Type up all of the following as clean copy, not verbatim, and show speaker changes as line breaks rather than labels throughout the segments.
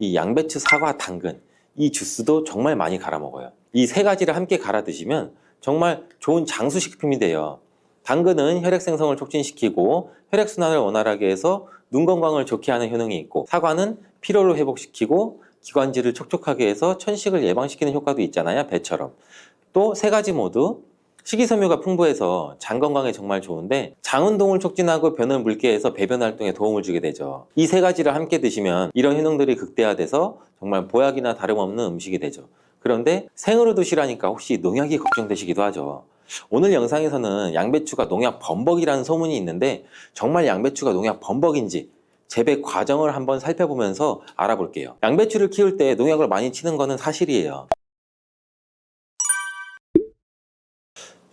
이 양배추, 사과, 당근, 이 주스도 정말 많이 갈아 먹어요. 이 세 가지를 함께 갈아 드시면 정말 좋은 장수식품이 돼요. 당근은 혈액 생성을 촉진시키고 혈액순환을 원활하게 해서 눈 건강을 좋게 하는 효능이 있고, 사과는 피로를 회복시키고 기관지를 촉촉하게 해서 천식을 예방시키는 효과도 있잖아요, 배처럼. 또 세 가지 모두 식이섬유가 풍부해서 장 건강에 정말 좋은데, 장 운동을 촉진하고 변을 묽게 해서 배변 활동에 도움을 주게 되죠. 이 세 가지를 함께 드시면 이런 효능들이 극대화돼서 정말 보약이나 다름없는 음식이 되죠. 그런데 생으로 드시라니까 혹시 농약이 걱정되시기도 하죠. 오늘 영상에서는 양배추가 농약 범벅이라는 소문이 있는데, 정말 양배추가 농약 범벅인지 재배 과정을 한번 살펴보면서 알아볼게요. 양배추를 키울 때 농약을 많이 치는 거는 사실이에요.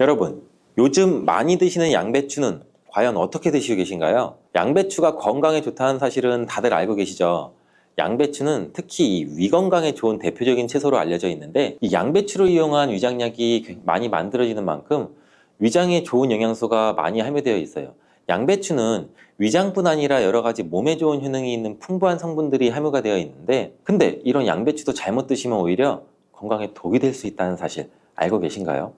여러분, 요즘 많이 드시는 양배추는 과연 어떻게 드시고 계신가요? 양배추가 건강에 좋다는 사실은 다들 알고 계시죠? 양배추는 특히 위 건강에 좋은 대표적인 채소로 알려져 있는데, 이 양배추를 이용한 위장약이 많이 만들어지는 만큼 위장에 좋은 영양소가 많이 함유되어 있어요. 양배추는 위장뿐 아니라 여러 가지 몸에 좋은 효능이 있는 풍부한 성분들이 함유가 되어 있는데, 근데 이런 양배추도 잘못 드시면 오히려 건강에 독이 될 수 있다는 사실 알고 계신가요?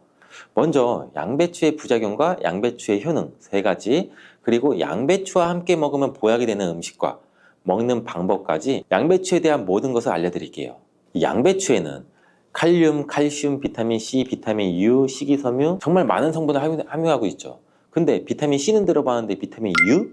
먼저 양배추의 부작용과 양배추의 효능 세 가지, 그리고 양배추와 함께 먹으면 보약이 되는 음식과 먹는 방법까지 양배추에 대한 모든 것을 알려드릴게요. 이 양배추에는 칼륨, 칼슘, 비타민 C, 비타민 U, 식이섬유, 정말 많은 성분을 함유하고 있죠. 근데 비타민 C는 들어봤는데 비타민 U?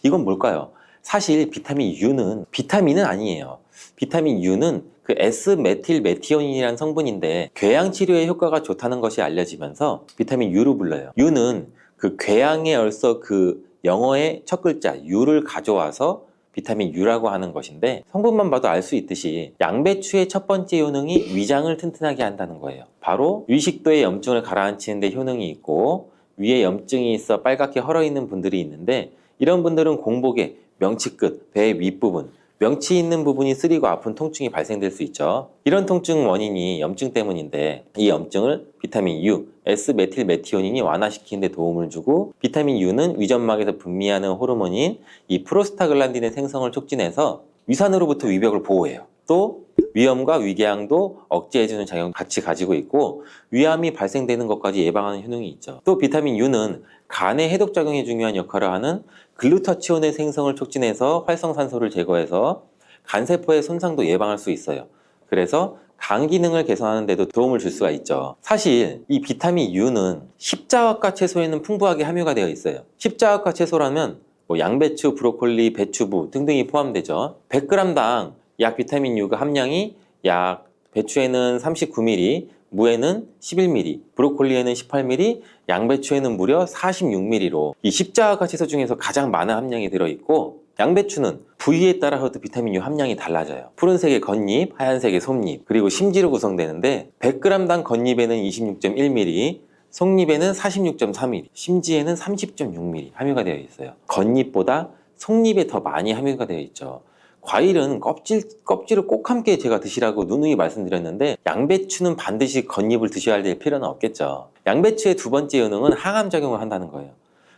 이건 뭘까요? 사실 비타민 U는 비타민은 아니에요. 비타민 U는 그 S메틸메티오닌이라는 성분인데, 궤양 치료에 효과가 좋다는 것이 알려지면서 비타민 U로 불러요. U는 그 궤양에 얼서 그 영어의 첫 글자 U를 가져와서 비타민 U라고 하는 것인데, 성분만 봐도 알 수 있듯이 양배추의 첫 번째 효능이 위장을 튼튼하게 한다는 거예요. 바로 위식도의 염증을 가라앉히는 데 효능이 있고, 위에 염증이 있어 빨갛게 헐어있는 분들이 있는데, 이런 분들은 공복에 명치 끝, 배 윗부분, 명치 있는 부분이 쓰리고 아픈 통증이 발생될 수 있죠. 이런 통증 원인이 염증 때문인데, 이 염증을 비타민 U, S메틸메티오닌이 완화시키는 데 도움을 주고, 비타민 U는 위점막에서 분비하는 호르몬인 이 프로스타글란딘의 생성을 촉진해서 위산으로부터 위벽을 보호해요. 또 위염과 위궤양도 억제해주는 작용을 같이 가지고 있고, 위암이 발생되는 것까지 예방하는 효능이 있죠. 또 비타민 U는 간의 해독작용에 중요한 역할을 하는 글루타치온의 생성을 촉진해서 활성산소를 제거해서 간세포의 손상도 예방할 수 있어요. 그래서 간 기능을 개선하는 데도 도움을 줄 수가 있죠. 사실 이 비타민 U는 십자화과 채소에는 풍부하게 함유가 되어 있어요. 십자화과 채소라면 뭐 양배추, 브로콜리, 배추부 등등이 포함되죠. 100g당 약 비타민 U가 함량이 약 배추에는 39mg, 무에는 11mg, 브로콜리에는 18mg, 양배추에는 무려 46mg로 이 십자화과 채소 중에서 가장 많은 함량이 들어있고, 양배추는 부위에 따라서도 비타민 U 함량이 달라져요. 푸른색의 겉잎, 하얀색의 속잎, 그리고 심지로 구성되는데 100g당 겉잎에는 26.1mg, 속잎에는 46.3mg, 심지에는 30.6mg 함유가 되어 있어요. 겉잎보다 속잎에 더 많이 함유가 되어 있죠. 과일은 껍질을 꼭 함께 제가 드시라고 누누이 말씀드렸는데, 양배추는 반드시 겉잎을 드셔야 될 필요는 없겠죠. 양배추의 두 번째 효능은 항암작용을 한다는 거예요.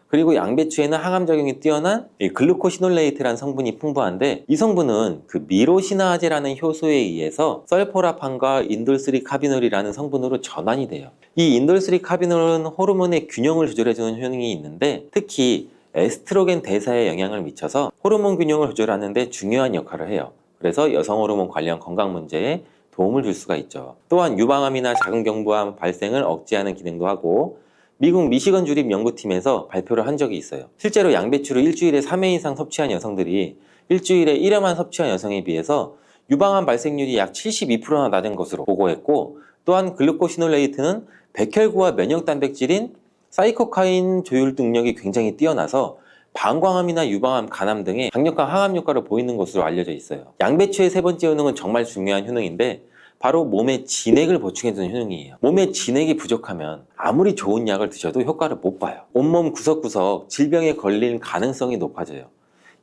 그리고 양배추에는 항암작용이 뛰어난 글루코시놀레이트라는 성분이 풍부한데, 이 성분은 그 미로시나아제라는 효소에 의해서 설포라판과 인돌3카비놀이라는 성분으로 전환이 돼요. 이 인돌3카비놀은 호르몬의 균형을 조절해주는 효능이 있는데, 특히 에스트로겐 대사에 영향을 미쳐서 호르몬 균형을 조절하는 데 중요한 역할을 해요. 그래서 여성 호르몬 관련 건강 문제에 도움을 줄 수가 있죠. 또한 유방암이나 자궁경부암 발생을 억제하는 기능도 하고, 미국 미시건 주립 연구팀에서 발표를 한 적이 있어요. 실제로 양배추를 일주일에 3회 이상 섭취한 여성들이 일주일에 1회만 섭취한 여성에 비해서 유방암 발생률이 약 72%나 낮은 것으로 보고했고, 또한 글루코시놀레이트는 백혈구와 면역 단백질인 사이코카인 조율 능력이 굉장히 뛰어나서 방광암이나 유방암, 간암 등의 강력한 항암 효과를 보이는 것으로 알려져 있어요. 양배추의 세 번째 효능은 정말 중요한 효능인데, 바로 몸에 진액을 보충해주는 효능이에요. 몸에 진액이 부족하면 아무리 좋은 약을 드셔도 효과를 못 봐요. 온몸 구석구석 질병에 걸릴 가능성이 높아져요.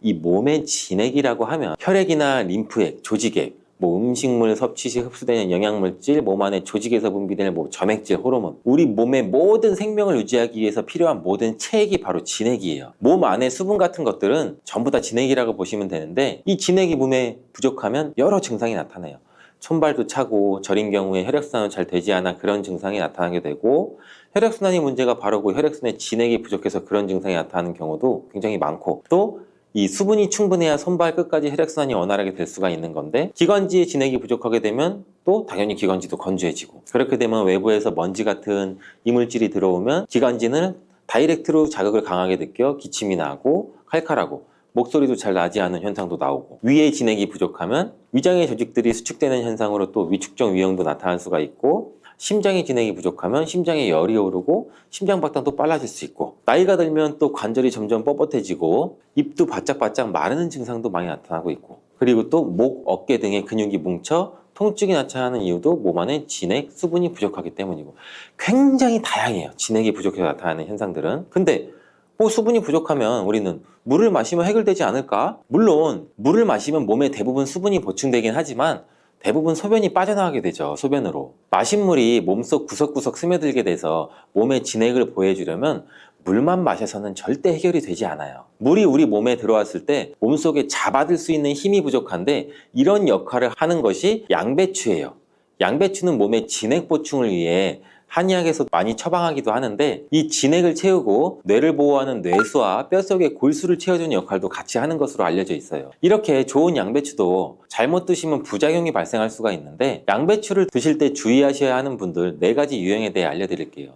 이 몸의 진액이라고 하면 혈액이나 림프액, 조직액, 뭐 음식물 섭취 시 흡수되는 영양물질, 몸 안에 조직에서 분비되는 뭐 점액질, 호르몬, 우리 몸의 모든 생명을 유지하기 위해서 필요한 모든 체액이 바로 진액이에요. 몸 안에 수분 같은 것들은 전부 다 진액이라고 보시면 되는데, 이 진액이 몸에 부족하면 여러 증상이 나타나요. 손발도 차고, 저린 경우에 혈액순환이 잘 되지 않아 그런 증상이 나타나게 되고, 혈액순환이 문제가 바로고 혈액순환에 진액이 부족해서 그런 증상이 나타나는 경우도 굉장히 많고, 또 이 수분이 충분해야 손발 끝까지 혈액순환이 원활하게 될 수가 있는 건데, 기관지에 진액이 부족하게 되면 또 당연히 기관지도 건조해지고, 그렇게 되면 외부에서 먼지 같은 이물질이 들어오면 기관지는 다이렉트로 자극을 강하게 느껴 기침이 나고 칼칼하고 목소리도 잘 나지 않은 현상도 나오고, 위에 진액이 부족하면 위장의 조직들이 수축되는 현상으로 또 위축적 위염도 나타날 수가 있고, 심장의 진액이 부족하면 심장에 열이 오르고 심장박동도 빨라질 수 있고, 나이가 들면 또 관절이 점점 뻣뻣해지고 입도 바짝바짝 마르는 증상도 많이 나타나고 있고, 그리고 또 목, 어깨 등의 근육이 뭉쳐 통증이 나타나는 이유도 몸 안에 진액, 수분이 부족하기 때문이고, 굉장히 다양해요. 진액이 부족해서 나타나는 현상들은. 근데 뭐 수분이 부족하면 우리는 물을 마시면 해결되지 않을까? 물론 물을 마시면 몸에 대부분 수분이 보충되긴 하지만 대부분 소변이 빠져나가게 되죠. 소변으로. 마신 물이 몸속 구석구석 스며들게 돼서 몸에 진액을 보해주려면 물만 마셔서는 절대 해결이 되지 않아요. 물이 우리 몸에 들어왔을 때 몸속에 잡아들 수 있는 힘이 부족한데, 이런 역할을 하는 것이 양배추예요. 양배추는 몸의 진액 보충을 위해 한의학에서 많이 처방하기도 하는데, 이 진액을 채우고 뇌를 보호하는 뇌수와 뼛속의 골수를 채워주는 역할도 같이 하는 것으로 알려져 있어요. 이렇게 좋은 양배추도 잘못 드시면 부작용이 발생할 수가 있는데, 양배추를 드실 때 주의하셔야 하는 분들 4가지 유형에 대해 알려드릴게요.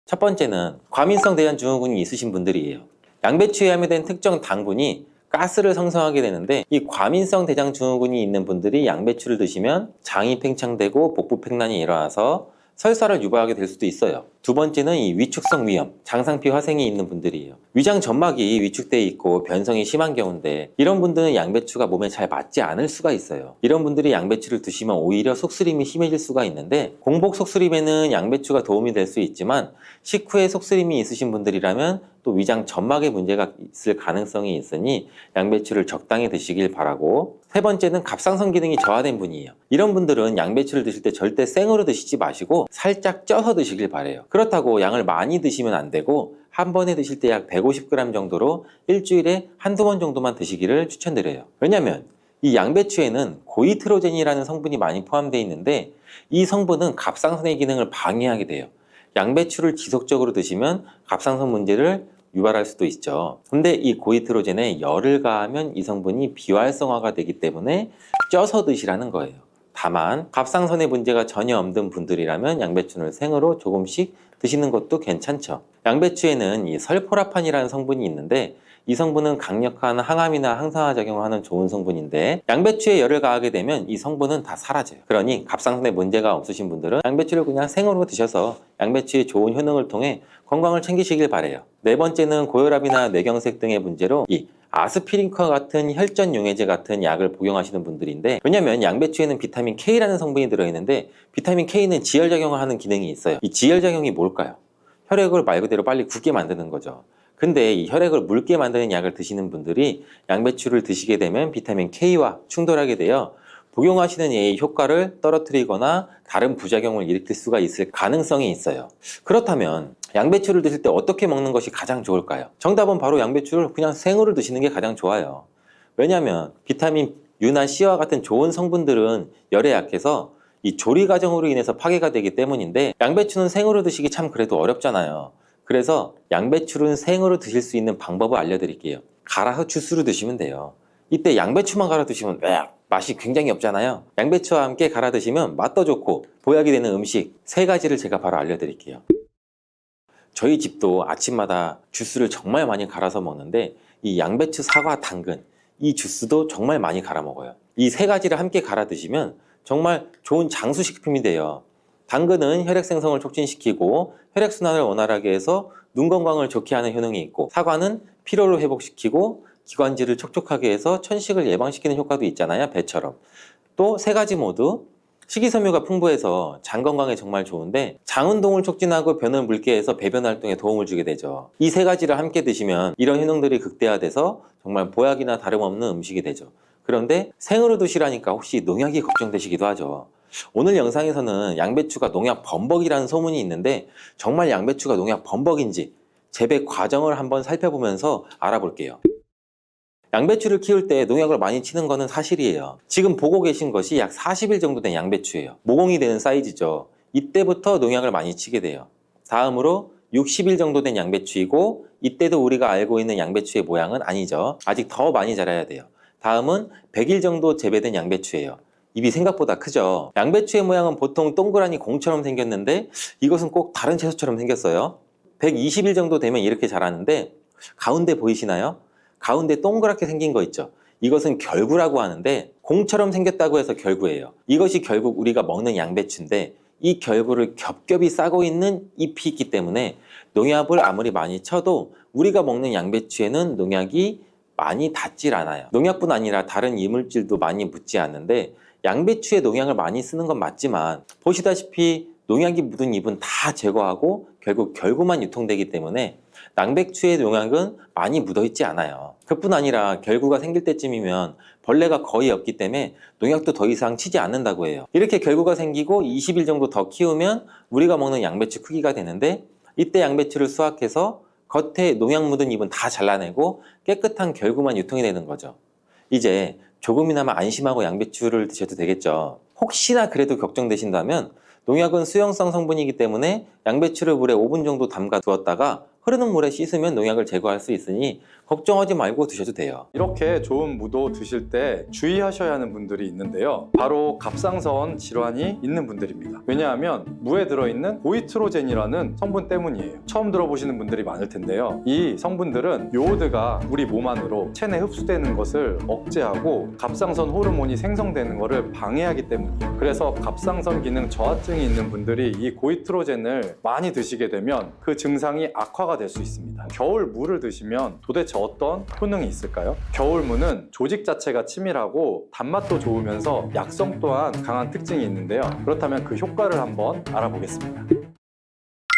첫 번째는 과민성 대장증후군이 있으신 분들이에요. 양배추에 함유된 특정 당분이 가스를 생성하게 되는데, 이 과민성 대장증후군이 있는 분들이 양배추를 드시면 장이 팽창되고 복부팽만이 일어나서 설사를 유발하게 될 수도 있어요. 두 번째는 이 위축성 위염, 장상피 화생이 있는 분들이에요. 위장 점막이 위축돼 있고 변성이 심한 경우인데, 이런 분들은 양배추가 몸에 잘 맞지 않을 수가 있어요. 이런 분들이 양배추를 드시면 오히려 속쓰림이 심해질 수가 있는데, 공복 속쓰림에는 양배추가 도움이 될 수 있지만 식후에 속쓰림이 있으신 분들이라면 또 위장 점막에 문제가 있을 가능성이 있으니 양배추를 적당히 드시길 바라고, 세 번째는 갑상선 기능이 저하된 분이에요. 이런 분들은 양배추를 드실 때 절대 생으로 드시지 마시고 살짝 쪄서 드시길 바래요. 그렇다고 양을 많이 드시면 안 되고, 한 번에 드실 때 약 150g 정도로 일주일에 한두 번 정도만 드시기를 추천드려요. 왜냐면 이 양배추에는 고이트로젠이라는 성분이 많이 포함되어 있는데, 이 성분은 갑상선의 기능을 방해하게 돼요. 양배추를 지속적으로 드시면 갑상선 문제를 유발할 수도 있죠. 근데 이 고이트로젠에 열을 가하면 이 성분이 비활성화가 되기 때문에 쪄서 드시라는 거예요. 다만 갑상선에 문제가 전혀 없는 분들이라면 양배추를 생으로 조금씩 드시는 것도 괜찮죠. 양배추에는 이 설포라판이라는 성분이 있는데, 이 성분은 강력한 항암이나 항산화 작용을 하는 좋은 성분인데, 양배추에 열을 가하게 되면 이 성분은 다 사라져요. 그러니 갑상선에 문제가 없으신 분들은 양배추를 그냥 생으로 드셔서 양배추의 좋은 효능을 통해 건강을 챙기시길 바래요. 네 번째는 고혈압이나 뇌경색 등의 문제로 이 아스피린과 같은 혈전 용해제 같은 약을 복용하시는 분들인데, 왜냐면 양배추에는 비타민 K라는 성분이 들어있는데, 비타민 K는 지혈작용을 하는 기능이 있어요. 이 지혈작용이 뭘까요? 혈액을 말 그대로 빨리 굳게 만드는 거죠. 근데 이 혈액을 묽게 만드는 약을 드시는 분들이 양배추를 드시게 되면 비타민 K와 충돌하게 되어 복용하시는 약의 효과를 떨어뜨리거나 다른 부작용을 일으킬 수가 있을 가능성이 있어요. 그렇다면 양배추를 드실 때 어떻게 먹는 것이 가장 좋을까요? 정답은 바로 양배추를 그냥 생으로 드시는 게 가장 좋아요. 왜냐하면 비타민 U나 C와 같은 좋은 성분들은 열에 약해서 이 조리 과정으로 인해서 파괴가 되기 때문인데, 양배추는 생으로 드시기 참 그래도 어렵잖아요. 그래서 양배추를 생으로 드실 수 있는 방법을 알려드릴게요. 갈아서 주스로 드시면 돼요. 이때 양배추만 갈아 드시면 맛이 굉장히 없잖아요. 양배추와 함께 갈아 드시면 맛도 좋고 보약이 되는 음식 3가지를 제가 바로 알려드릴게요. 저희 집도 아침마다 주스를 정말 많이 갈아서 먹는데, 이 양배추, 사과, 당근 이 주스도 정말 많이 갈아 먹어요. 이 3가지를 함께 갈아 드시면 정말 좋은 장수식품이 돼요. 당근은 혈액 생성을 촉진시키고 혈액순환을 원활하게 해서 눈 건강을 좋게 하는 효능이 있고, 사과는 피로를 회복시키고 기관지를 촉촉하게 해서 천식을 예방시키는 효과도 있잖아요, 배처럼. 또 3가지 모두 식이섬유가 풍부해서 장 건강에 정말 좋은데, 장 운동을 촉진하고 변을 묽게 해서 배변 활동에 도움을 주게 되죠. 이 3가지를 함께 드시면 이런 효능들이 극대화돼서 정말 보약이나 다름없는 음식이 되죠. 그런데 생으로 드시라니까 혹시 농약이 걱정되시기도 하죠. 오늘 영상에서는 양배추가 농약 범벅이라는 소문이 있는데 정말 양배추가 농약 범벅인지 재배 과정을 한번 살펴보면서 알아볼게요. 양배추를 키울 때 농약을 많이 치는 것은 사실이에요. 지금 보고 계신 것이 약 40일 정도 된 양배추예요. 모공이 되는 사이즈죠. 이때부터 농약을 많이 치게 돼요. 다음으로 60일 정도 된 양배추이고 이때도 우리가 알고 있는 양배추의 모양은 아니죠. 아직 더 많이 자라야 돼요. 다음은 100일 정도 재배된 양배추예요. 입이 생각보다 크죠. 양배추의 모양은 보통 동그라니 공처럼 생겼는데 이것은 꼭 다른 채소처럼 생겼어요. 120일 정도 되면 이렇게 자라는데 가운데 보이시나요? 가운데 동그랗게 생긴 거 있죠. 이것은 결구라고 하는데 공처럼 생겼다고 해서 결구예요. 이것이 결국 우리가 먹는 양배추인데 이 결구를 겹겹이 싸고 있는 잎이 있기 때문에 농약을 아무리 많이 쳐도 우리가 먹는 양배추에는 농약이 많이 닿질 않아요. 농약뿐 아니라 다른 이물질도 많이 묻지 않는데 양배추에 농약을 많이 쓰는 건 맞지만 보시다시피 농약이 묻은 잎은 다 제거하고 결국 결구만 유통되기 때문에 양배추의 농약은 많이 묻어있지 않아요. 그뿐 아니라 결구가 생길 때쯤이면 벌레가 거의 없기 때문에 농약도 더 이상 치지 않는다고 해요. 이렇게 결구가 생기고 20일 정도 더 키우면 우리가 먹는 양배추 크기가 되는데 이때 양배추를 수확해서 겉에 농약 묻은 잎은 다 잘라내고 깨끗한 결구만 유통이 되는 거죠. 이제 조금이나마 안심하고 양배추를 드셔도 되겠죠. 혹시나 그래도 걱정되신다면 농약은 수용성 성분이기 때문에 양배추를 물에 5분 정도 담가 두었다가 흐르는 물에 씻으면 농약을 제거할 수 있으니 걱정하지 말고 드셔도 돼요.
이렇게 좋은 무도 드실 때 주의하셔야 하는 분들이 있는데요. 바로 갑상선 질환이 있는 분들입니다. 왜냐하면 무에 들어있는 고이트로젠이라는 성분 때문이에요. 처음 들어보시는 분들이 많을 텐데요. 이 성분들은 요오드가 우리 몸 안으로 체내 흡수되는 것을 억제하고 갑상선 호르몬이 생성되는 것을 방해하기 때문이에요. 그래서 갑상선 기능 저하증이 있는 분들이 이 고이트로젠을 많이 드시게 되면 그 증상이 악화가 될 수 있습니다. 겨울 무를 드시면 도대체 어떤 효능이 있을까요? 겨울무는 조직 자체가 치밀하고 단맛도 좋으면서 약성 또한 강한 특징이 있는데요. 그렇다면 그 효과를 한번 알아보겠습니다.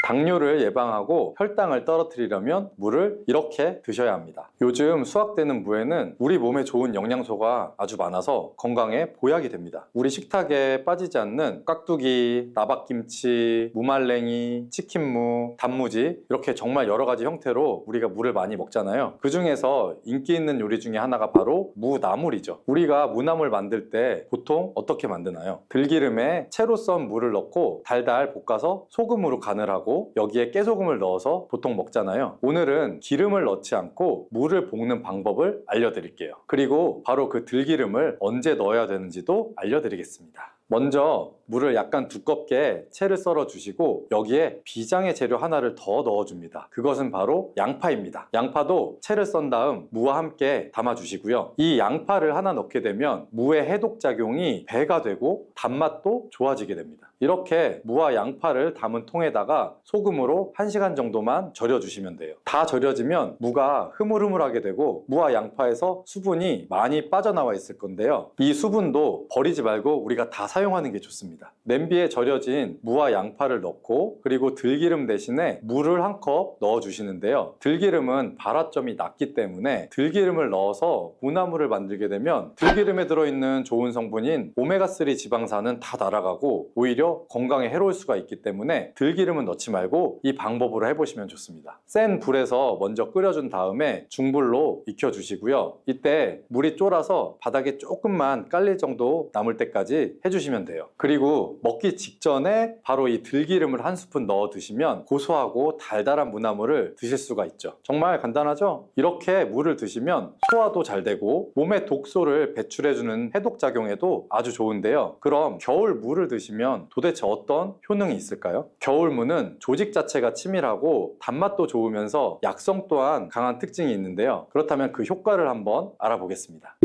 당뇨를 예방하고 혈당을 떨어뜨리려면 무를 이렇게 드셔야 합니다. 요즘 수확되는 무에는 우리 몸에 좋은 영양소가 아주 많아서 건강에 보약이 됩니다. 우리 식탁에 빠지지 않는 깍두기, 나박김치, 무말랭이, 치킨무, 단무지 이렇게 정말 여러 가지 형태로 우리가 무를 많이 먹잖아요. 그 중에서 인기 있는 요리 중에 하나가 바로 무나물이죠. 우리가 무나물 만들 때 보통 어떻게 만드나요? 들기름에 채로 썬 무를 넣고 달달 볶아서 소금으로 간을 하고 여기에 깨소금을 넣어서 보통 먹잖아요. 오늘은 기름을 넣지 않고 무를 볶는 방법을 알려드릴게요. 그리고 바로 그 들기름을 언제 넣어야 되는지도 알려드리겠습니다. 먼저 물을 약간 두껍게 채를 썰어 주시고 여기에 비장의 재료 하나를 더 넣어줍니다. 그것은 바로 양파입니다. 양파도 채를 썬 다음 무와 함께 담아 주시고요. 이 양파를 하나 넣게 되면 무의 해독작용이 배가 되고 단맛도 좋아지게 됩니다. 이렇게 무와 양파를 담은 통에다가 소금으로 1시간 정도만 절여 주시면 돼요. 다 절여지면 무가 흐물흐물하게 되고 무와 양파에서 수분이 많이 빠져나와 있을 건데요. 이 수분도 버리지 말고 우리가 다 사용하는 게 좋습니다. 냄비에 절여진 무와 양파를 넣고 그리고 들기름 대신에 물을 한 컵 넣어 주시는데요. 들기름은 발화점이 낮기 때문에 들기름을 넣어서 무나물을 만들게 되면 들기름에 들어있는 좋은 성분인 오메가3 지방산은 다 날아가고 오히려 건강에 해로울 수가 있기 때문에 들기름은 넣지 말고 이 방법으로 해보시면 좋습니다. 센 불에서 먼저 끓여준 다음에 중불로 익혀주시고요. 이때 물이 쫄아서 바닥에 조금만 깔릴 정도 남을 때까지 해주시면 돼요. 그리고 먹기 직전에 바로 이 들기름을 한 스푼 넣어 드시면 고소하고 달달한 무나물을 드실 수가 있죠. 정말 간단하죠? 이렇게 물을 드시면 소화도 잘 되고 몸의 독소를 배출해주는 해독작용에도 아주 좋은데요. 그럼 겨울 무를 드시면 도대체 어떤 효능이 있을까요? 겨울무는 조직 자체가 치밀하고 단맛도 좋으면서 약성 또한 강한 특징이 있는데요. 그렇다면 그 효과를 한번 알아보겠습니다.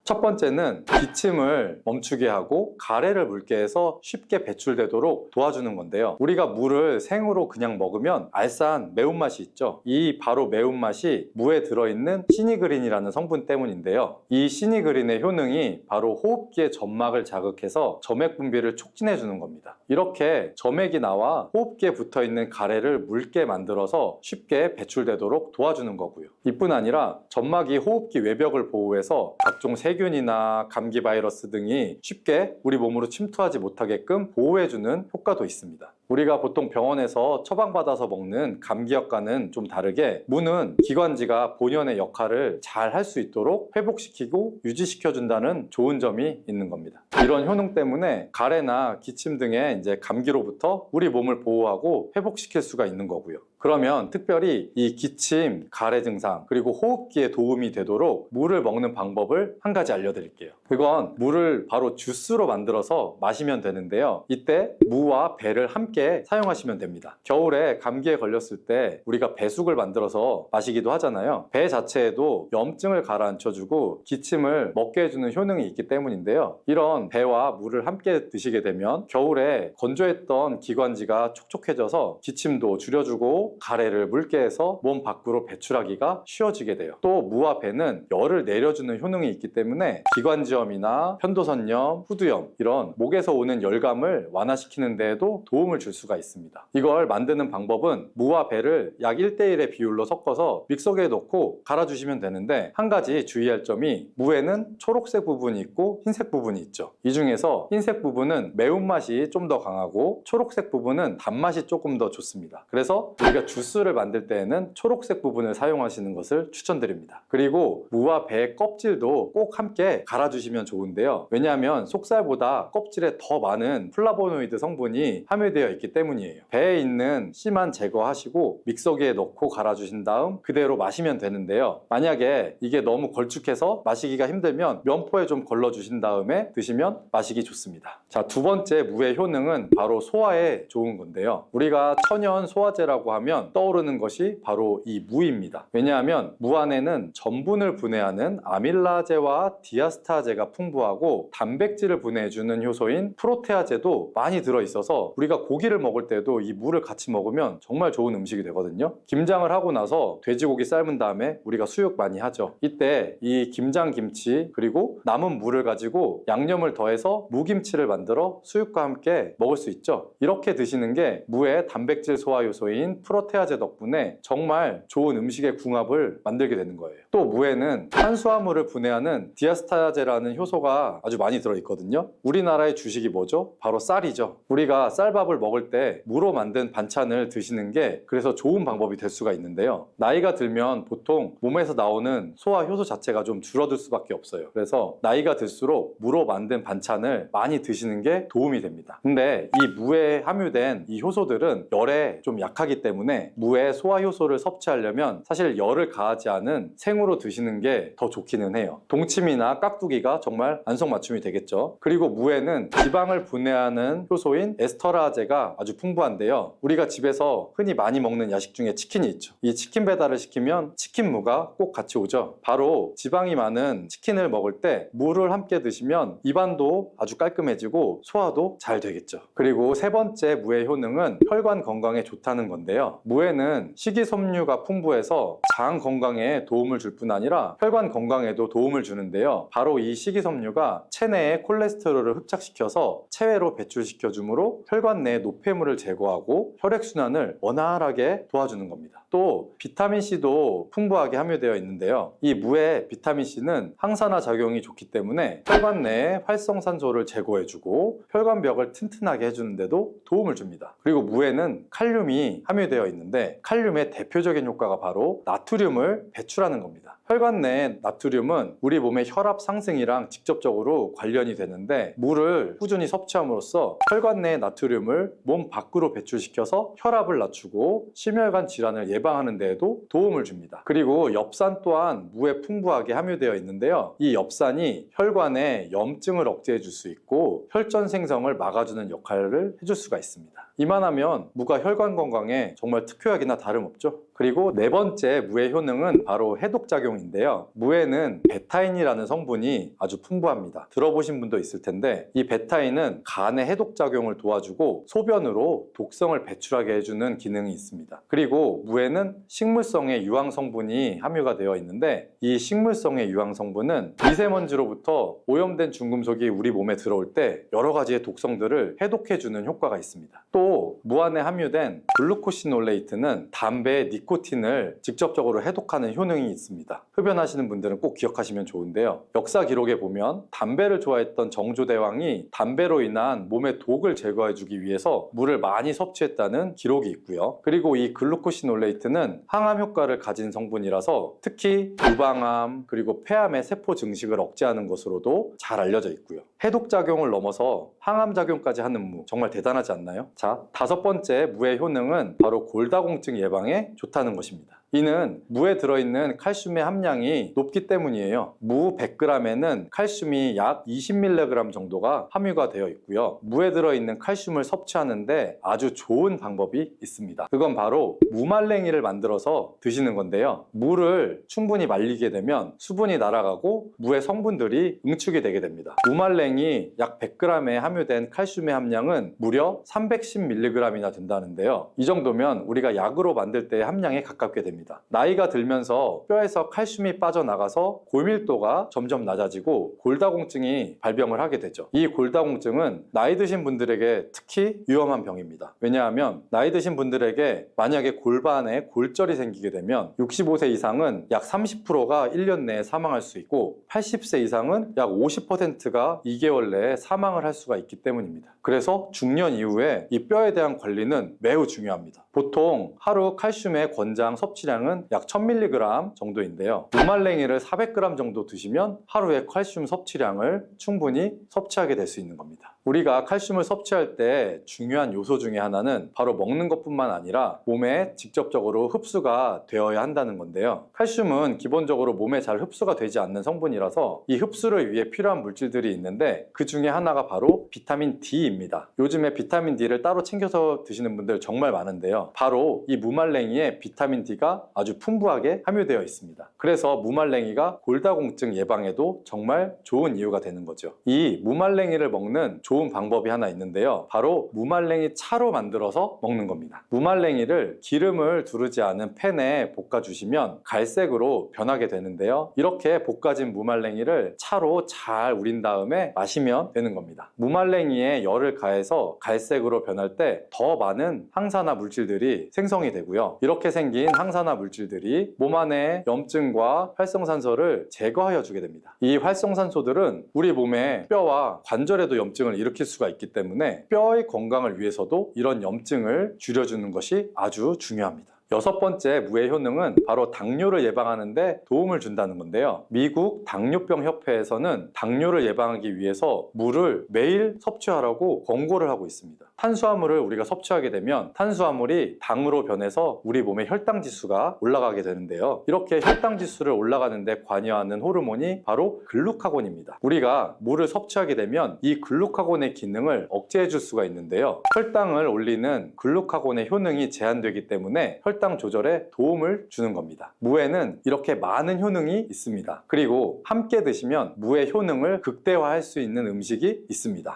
첫 번째는 기침을 멈추게 하고 가래를 묽게 해서 쉽게 배출되도록 도와주는 건데요. 우리가 무를 생으로 그냥 먹으면 알싸한 매운맛이 있죠. 이 바로 매운맛이 무에 들어있는 시니그린이라는 성분 때문인데요. 이 시니그린의 효능이 바로 호흡기의 점막을 자극해서 점액 분비를 촉진해 주는 겁니다. 이렇게 점액이 나와 호흡기에 붙어있는 가래를 묽게 만들어서 쉽게 배출되도록 도와주는 거고요. 이뿐 아니라 점막이 호흡기 외벽을 보호해서 각종 세균 세균이나 감기 바이러스 등이 쉽게 우리 몸으로 침투하지 못하게끔 보호해주는 효과도 있습니다. 우리가 보통 병원에서 처방받아서 먹는 감기약과는 좀 다르게 무는 기관지가 본연의 역할을 잘 할 수 있도록 회복시키고 유지시켜준다는 좋은 점이 있는 겁니다. 이런 효능 때문에 가래나 기침 등의 감기로부터 우리 몸을 보호하고 회복시킬 수가 있는 거고요. 그러면 특별히 이 기침, 가래 증상, 그리고 호흡기에 도움이 되도록 물을 먹는 방법을 한 가지 알려드릴게요. 그건 물을 바로 주스로 만들어서 마시면 되는데요. 이때 무와 배를 함께 사용하시면 됩니다. 겨울에 감기에 걸렸을 때 우리가 배숙을 만들어서 마시기도 하잖아요. 배 자체에도 염증을 가라앉혀주고 기침을 먹게 해주는 효능이 있기 때문인데요. 이런 배와 물을 함께 드시게 되면 겨울에 건조했던 기관지가 촉촉해져서 기침도 줄여주고 가래를 묽게 해서 몸 밖으로 배출하기가 쉬워지게 돼요. 또 무와 배는 열을 내려주는 효능이 있기 때문에 기관지염이나 편도선염, 후두염 이런 목에서 오는 열감을 완화시키는 데에도 도움을 줄 수가 있습니다. 이걸 만드는 방법은 무와 배를 약 1:1의 비율로 섞어서 믹서기에 넣고 갈아주시면 되는데 한 가지 주의할 점이 무에는 초록색 부분이 있고 흰색 부분이 있죠. 이 중에서 흰색 부분은 매운맛이 좀 더 강하고 초록색 부분은 단맛이 조금 더 좋습니다. 그래서 우리가 주스를 만들 때에는 초록색 부분을 사용하시는 것을 추천드립니다. 그리고 무와 배 껍질도 꼭 함께 갈아주시면 좋은데요. 왜냐하면 속살보다 껍질에 더 많은 플라보노이드 성분이 함유되어 있기 때문이에요. 배에 있는 씨만 제거하시고 믹서기에 넣고 갈아주신 다음 그대로 마시면 되는데요. 만약에 이게 너무 걸쭉해서 마시기가 힘들면 면포에 좀 걸러주신 다음에 드시면 마시기 좋습니다. 자, 두 번째 무의 효능은 바로 소화에 좋은 건데요. 우리가 천연 소화제라고 하면 떠오르는 것이 바로 이 무입니다. 왜냐하면 무 안에는 전분을 분해하는 아밀라제와 디아스타제가 풍부하고 단백질을 분해해주는 효소인 프로테아제도 많이 들어있어서 우리가 고기를 먹을 때도 이 무를 같이 먹으면 정말 좋은 음식이 되거든요. 김장을 하고 나서 돼지고기 삶은 다음에 우리가 수육 많이 하죠. 이때 이 김장김치 그리고 남은 무를 가지고 양념을 더해서 무김치를 만들어 수육과 함께 먹을 수 있죠. 이렇게 드시는 게 무의 단백질 소화 요소인 프로테아제 덕분에 정말 좋은 음식의 궁합을 만들게 되는 거예요. 또 무에는 탄수화물을 분해하는 디아스타제라는 효소가 아주 많이 들어있거든요. 우리나라의 주식이 뭐죠? 바로 쌀이죠. 우리가 쌀밥을 먹을 때 무로 만든 반찬을 드시는 게 그래서 좋은 방법이 될 수가 있는데요. 나이가 들면 보통 몸에서 나오는 소화 효소 자체가 좀 줄어들 수밖에 없어요. 그래서 나이가 들수록 무로 만든 반찬을 많이 드시는 게 도움이 됩니다. 근데 이 무에 함유된 이 효소들은 열에 좀 약하기 때문에 무의 소화 효소를 섭취하려면 사실 열을 가하지 않은 생으로 드시는 게 더 좋기는 해요. 동치미나 깍두기가 정말 안성맞춤이 되겠죠. 그리고 무에는 지방을 분해하는 효소인 에스터라제가 아주 풍부한데요. 우리가 집에서 흔히 많이 먹는 야식 중에 치킨이 있죠. 이 치킨 배달을 시키면 치킨무가 꼭 같이 오죠. 바로 지방이 많은 치킨을 먹을 때 무를 함께 드시면 입안도 아주 깔끔해지고 소화도 잘 되겠죠. 그리고 세 번째 무의 효능은 혈관 건강에 좋다는 건데요. 무에는 식이섬유가 풍부해서 장 건강에 도움을 줄 뿐 아니라 혈관 건강에도 도움을 주는데요. 바로 이 식이섬유가 체내의 콜레스테롤을 흡착시켜서 체외로 배출시켜 주므로 혈관 내 노폐물을 제거하고 혈액순환을 원활하게 도와주는 겁니다. 또 비타민C도 풍부하게 함유되어 있는데요. 이 무의 비타민C는 항산화 작용이 좋기 때문에 혈관 내의 활성산소를 제거해주고 혈관벽을 튼튼하게 해주는데도 도움을 줍니다. 그리고 무에는 칼륨이 함유되어 있는데 칼륨의 대표적인 효과가 바로 나트륨을 배출하는 겁니다. 혈관 내의 나트륨은 우리 몸의 혈압 상승이랑 직접적으로 관련이 되는데 무를 꾸준히 섭취함으로써 혈관 내의 나트륨을 몸 밖으로 배출시켜서 혈압을 낮추고 심혈관 질환을 예방하는 데에도 도움을 줍니다. 그리고 엽산 또한 무에 풍부하게 함유되어 있는데요. 이 엽산이 혈관의 염증을 억제해 줄 수 있고 혈전 생성을 막아주는 역할을 해줄 수가 있습니다. 이만하면 무가 혈관 건강에 정말 특효약이나 다름없죠. 그리고 네 번째 무의 효능은 바로 해독작용인데요. 무에는 베타인이라는 성분이 아주 풍부합니다. 들어보신 분도 있을 텐데 이 베타인은 간의 해독작용을 도와주고 소변으로 독성을 배출하게 해주는 기능이 있습니다. 그리고 무에는 식물성의 유황성분이 함유가 되어 있는데 이 식물성의 유황성분은 미세먼지로부터 오염된 중금속이 우리 몸에 들어올 때 여러 가지의 독성들을 해독해주는 효과가 있습니다. 또 무 안에 함유된 글루코시놀레이트는 담배의 니코틴을 직접적으로 해독하는 효능이 있습니다. 흡연하시는 분들은 꼭 기억하시면 좋은데요. 역사 기록에 보면 담배를 좋아했던 정조대왕이 담배로 인한 몸의 독을 제거해주기 위해서 물을 많이 섭취했다는 기록이 있고요. 그리고 이 글루코시놀레이트는 항암 효과를 가진 성분이라서 특히 유방암 그리고 폐암의 세포 증식을 억제하는 것으로도 잘 알려져 있고요. 해독 작용을 넘어서 항암 작용까지 하는 무, 정말 대단하지 않나요? 자, 5번째 무의 효능은 바로 골다공증 예방에 좋다는 것입니다. 이는 무에 들어있는 칼슘의 함량이 높기 때문이에요. 무 100g에는 칼슘이 약 20mg 정도가 함유가 되어 있고요. 무에 들어있는 칼슘을 섭취하는데 아주 좋은 방법이 있습니다. 그건 바로 무말랭이를 만들어서 드시는 건데요. 무를 충분히 말리게 되면 수분이 날아가고 무의 성분들이 응축이 되게 됩니다. 무말랭이 약 100g에 함유된 칼슘의 함량은 무려 310mg이나 된다는데요. 이 정도면 우리가 약으로 만들 때의 함량에 가깝게 됩니다. 나이가 들면서 뼈에서 칼슘이 빠져나가서 골밀도가 점점 낮아지고 골다공증이 발병을 하게 되죠. 이 골다공증은 나이 드신 분들에게 특히 위험한 병입니다. 왜냐하면 나이 드신 분들에게 만약에 골반에 골절이 생기게 되면 65세 이상은 약 30%가 1년 내에 사망할 수 있고 80세 이상은 약 50%가 2개월 내에 사망을 할 수가 있기 때문입니다. 그래서 중년 이후에 이 뼈에 대한 관리는 매우 중요합니다. 보통 하루 칼슘의 권장 섭취량은 약 1000mg 정도인데요. 무말랭이를 400g 정도 드시면 하루에 칼슘 섭취량을 충분히 섭취하게 될 수 있는 겁니다. 우리가 칼슘을 섭취할 때 중요한 요소 중에 하나는 바로 먹는 것뿐만 아니라 몸에 직접적으로 흡수가 되어야 한다는 건데요. 칼슘은 기본적으로 몸에 잘 흡수가 되지 않는 성분이라서 이 흡수를 위해 필요한 물질들이 있는데 그 중에 하나가 바로 비타민 D입니다. 요즘에 비타민 D를 따로 챙겨서 드시는 분들 정말 많은데요. 바로 이 무말랭이에 비타민 D가 아주 풍부하게 함유되어 있습니다. 그래서 무말랭이가 골다공증 예방에도 정말 좋은 이유가 되는 거죠. 이 무말랭이를 먹는 좋은 방법이 하나 있는데요. 바로 무말랭이 차로 만들어서 먹는 겁니다. 무말랭이를 기름을 두르지 않은 팬에 볶아주시면 갈색으로 변하게 되는데요. 이렇게 볶아진 무말랭이를 차로 잘 우린 다음에 마시면 되는 겁니다. 무말랭이에 열을 가해서 갈색으로 변할 때 더 많은 항산화 물질들이 생성이 되고요. 이렇게 생긴 항산화 물질들이 몸 안에 염증과 활성산소를 제거하여 주게 됩니다. 이 활성산소들은 우리 몸의 뼈와 관절에도 염증을 일으킬 수가 있기 때문에 뼈의 건강을 위해서도 이런 염증을 줄여주는 것이 아주 중요합니다. 6번째 무의 효능은 바로 당뇨를 예방하는 데 도움을 준다는 건데요. 미국 당뇨병 협회에서는 당뇨를 예방하기 위해서 물을 매일 섭취하라고 권고를 하고 있습니다. 탄수화물을 우리가 섭취하게 되면 탄수화물이 당으로 변해서 우리 몸의 혈당 지수가 올라가게 되는데요. 이렇게 혈당 지수를 올라가는 데 관여하는 호르몬이 바로 글루카곤입니다. 우리가 물을 섭취하게 되면 이 글루카곤의 기능을 억제해 줄 수가 있는데요. 혈당을 올리는 글루카곤의 효능이 제한되기 때문에 혈당 조절에 도움을 주는 겁니다. 무에는 이렇게 많은 효능이 있습니다. 그리고 함께 드시면 무의 효능을 극대화할 수 있는 음식이 있습니다.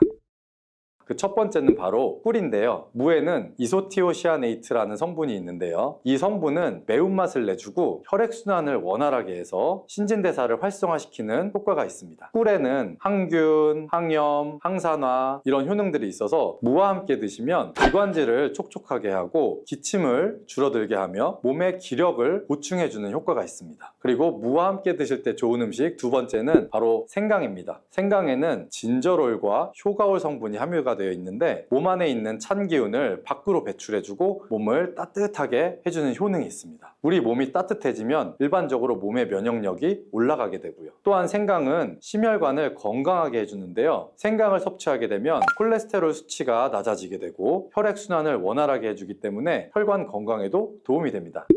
그 첫 번째는 바로 꿀인데요. 무에는 이소티오시아네이트라는 성분이 있는데요. 이 성분은 매운맛을 내주고 혈액순환을 원활하게 해서 신진대사를 활성화시키는 효과가 있습니다. 꿀에는 항균, 항염, 항산화 이런 효능들이 있어서 무와 함께 드시면 기관지를 촉촉하게 하고 기침을 줄어들게 하며 몸의 기력을 보충해주는 효과가 있습니다. 그리고 무와 함께 드실 때 좋은 음식 두 번째는 바로 생강입니다. 생강에는 진저롤과 효가올 성분이 함유가 되어 있는데 몸 안에 있는 찬 기운을 밖으로 배출해주고 몸을 따뜻하게 해주는 효능이 있습니다. 우리 몸이 따뜻해지면 일반적으로 몸의 면역력이 올라가게 되고요. 또한 생강은 심혈관을 건강하게 해주는데요. 생강을 섭취하게 되면 콜레스테롤 수치가 낮아지게 되고 혈액순환을 원활하게 해주기 때문에 혈관 건강에도 도움이 됩니다.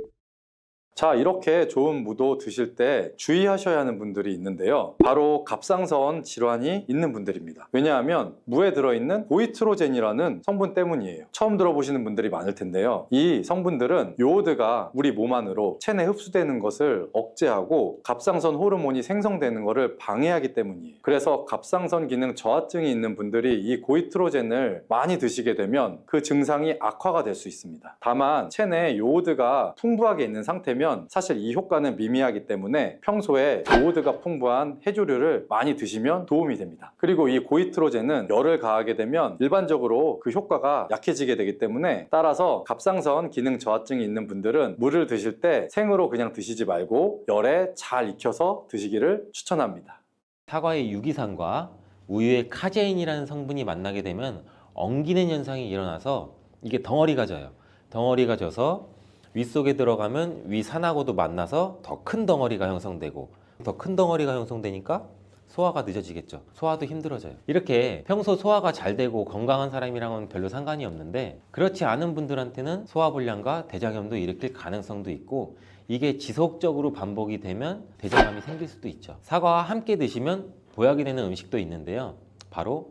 자, 이렇게 좋은 무도 드실 때 주의하셔야 하는 분들이 있는데요. 바로 갑상선 질환이 있는 분들입니다. 왜냐하면 무에 들어있는 고이트로젠이라는 성분 때문이에요. 처음 들어보시는 분들이 많을 텐데요. 이 성분들은 요오드가 우리 몸 안으로 체내 흡수되는 것을 억제하고 갑상선 호르몬이 생성되는 것을 방해하기 때문이에요. 그래서 갑상선 기능 저하증이 있는 분들이 이 고이트로젠을 많이 드시게 되면 그 증상이 악화가 될 수 있습니다. 다만 체내에 요오드가 풍부하게 있는 상태면 되면 사실 이 효과는 미미하기 때문에 평소에 요오드가 풍부한 해조류를 많이 드시면 도움이 됩니다. 그리고 이 고이트로젠은 열을 가하게 되면 일반적으로 그 효과가 약해지게 되기 때문에, 따라서 갑상선 기능 저하증이 있는 분들은 물을 드실 때 생으로 그냥 드시지 말고 열에 잘 익혀서 드시기를 추천합니다.
사과의 유기산과 우유의 카제인이라는 성분이 만나게 되면 엉기는 현상이 일어나서 이게 덩어리가 져요. 덩어리가 져서 위 속에 들어가면 위 산하고도 만나서 더 큰 덩어리가 형성되고, 더 큰 덩어리가 형성되니까 소화가 늦어지겠죠. 소화도 힘들어져요. 이렇게 평소 소화가 잘 되고 건강한 사람이랑은 별로 상관이 없는데, 그렇지 않은 분들한테는 소화불량과 대장염도 일으킬 가능성도 있고, 이게 지속적으로 반복이 되면 대장암이 생길 수도 있죠. 사과와 함께 드시면 보약이 되는 음식도 있는데요. 바로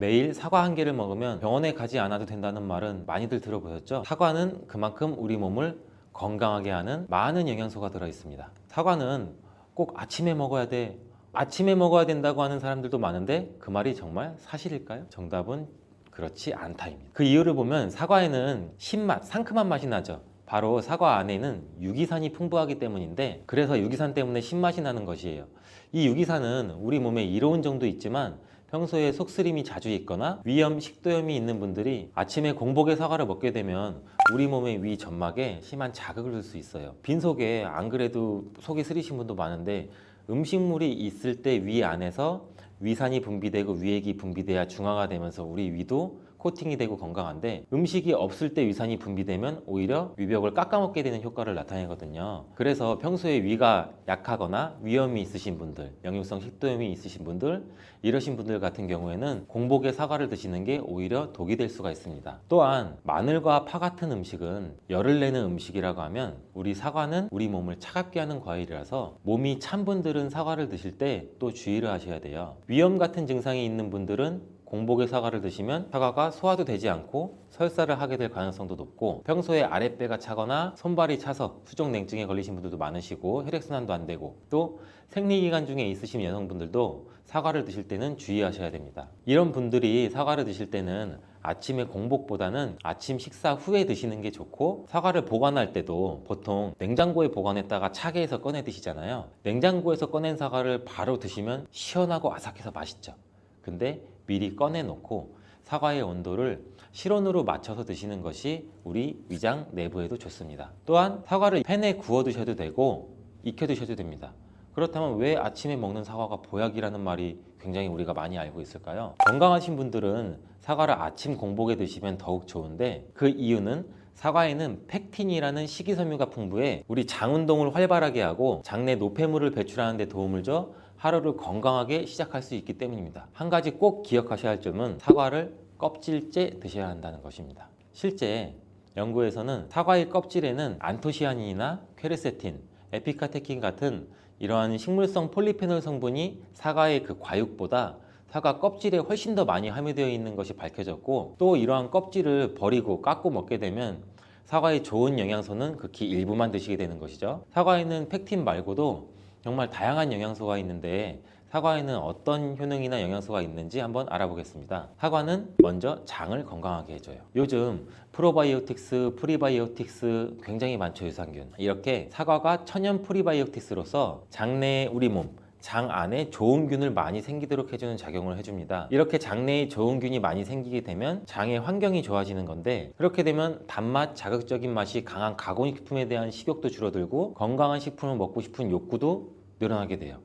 매일 사과 한 개를 먹으면 병원에 가지 않아도 된다는 말은 많이들 들어보셨죠? 사과는 그만큼 우리 몸을 건강하게 하는 많은 영양소가 들어 있습니다. 사과는 꼭 아침에 먹어야 돼, 아침에 먹어야 된다고 하는 사람들도 많은데, 그 말이 정말 사실일까요? 정답은 그렇지 않다입니다. 그 이유를 보면 사과에는 신맛, 상큼한 맛이 나죠. 바로 사과 안에는 유기산이 풍부하기 때문인데, 그래서 유기산 때문에 신맛이 나는 것이에요. 이 유기산은 우리 몸에 이로운 정도 있지만 평소에 속쓰림이 자주 있거나 위염, 식도염이 있는 분들이 아침에 공복에 사과를 먹게 되면 우리 몸의 위 점막에 심한 자극을 줄 수 있어요. 빈속에 안 그래도 속이 쓰리신 분도 많은데, 음식물이 있을 때 위 안에서 위산이 분비되고 위액이 분비돼야 중화가 되면서 우리 위도 코팅이 되고 건강한데, 음식이 없을 때 위산이 분비되면 오히려 위벽을 깎아먹게 되는 효과를 나타내거든요. 그래서 평소에 위가 약하거나 위염이 있으신 분들, 역류성 식도염이 있으신 분들, 이러신 분들 같은 경우에는 공복에 사과를 드시는 게 오히려 독이 될 수가 있습니다. 또한 마늘과 파 같은 음식은 열을 내는 음식이라고 하면, 우리 사과는 우리 몸을 차갑게 하는 과일이라서 몸이 찬 분들은 사과를 드실 때 또 주의를 하셔야 돼요. 위염 같은 증상이 있는 분들은 공복에 사과를 드시면 사과가 소화도 되지 않고 설사를 하게 될 가능성도 높고, 평소에 아랫배가 차거나 손발이 차서 수족냉증에 걸리신 분들도 많으시고, 혈액순환도 안 되고, 또 생리기간 중에 있으신 여성분들도 사과를 드실 때는 주의하셔야 됩니다. 이런 분들이 사과를 드실 때는 아침에 공복보다는 아침 식사 후에 드시는 게 좋고, 사과를 보관할 때도 보통 냉장고에 보관했다가 차게 해서 꺼내 드시잖아요. 냉장고에서 꺼낸 사과를 바로 드시면 시원하고 아삭해서 맛있죠. 근데 미리 꺼내놓고 사과의 온도를 실온으로 맞춰서 드시는 것이 우리 위장 내부에도 좋습니다. 또한 사과를 팬에 구워 드셔도 되고 익혀 드셔도 됩니다. 그렇다면 왜 아침에 먹는 사과가 보약이라는 말이 굉장히 우리가 많이 알고 있을까요? 건강하신 분들은 사과를 아침 공복에 드시면 더욱 좋은데, 그 이유는 사과에는 펙틴이라는 식이섬유가 풍부해 우리 장 운동을 활발하게 하고 장내 노폐물을 배출하는 데 도움을 줘 하루를 건강하게 시작할 수 있기 때문입니다. 한 가지 꼭 기억하셔야 할 점은 사과를 껍질째 드셔야 한다는 것입니다. 실제 연구에서는 사과의 껍질에는 안토시아닌이나 퀘르세틴, 에피카테킨 같은 이러한 식물성 폴리페놀 성분이 사과의 그 과육보다 사과 껍질에 훨씬 더 많이 함유되어 있는 것이 밝혀졌고, 또 이러한 껍질을 버리고 깎고 먹게 되면 사과의 좋은 영양소는 극히 일부만 드시게 되는 것이죠. 사과에는 펙틴 말고도 정말 다양한 영양소가 있는데, 사과에는 어떤 효능이나 영양소가 있는지 한번 알아보겠습니다. 사과는 먼저 장을 건강하게 해줘요. 요즘 프로바이오틱스, 프리바이오틱스 굉장히 많죠, 유산균. 이렇게 사과가 천연 프리바이오틱스로서 장내에 우리 몸, 장 안에 좋은 균을 많이 생기도록 해주는 작용을 해줍니다. 이렇게 장내에 좋은 균이 많이 생기게 되면 장의 환경이 좋아지는 건데, 그렇게 되면 단맛, 자극적인 맛이 강한 가공식품에 대한 식욕도 줄어들고 건강한 식품을 먹고 싶은 욕구도 늘어나게 돼요.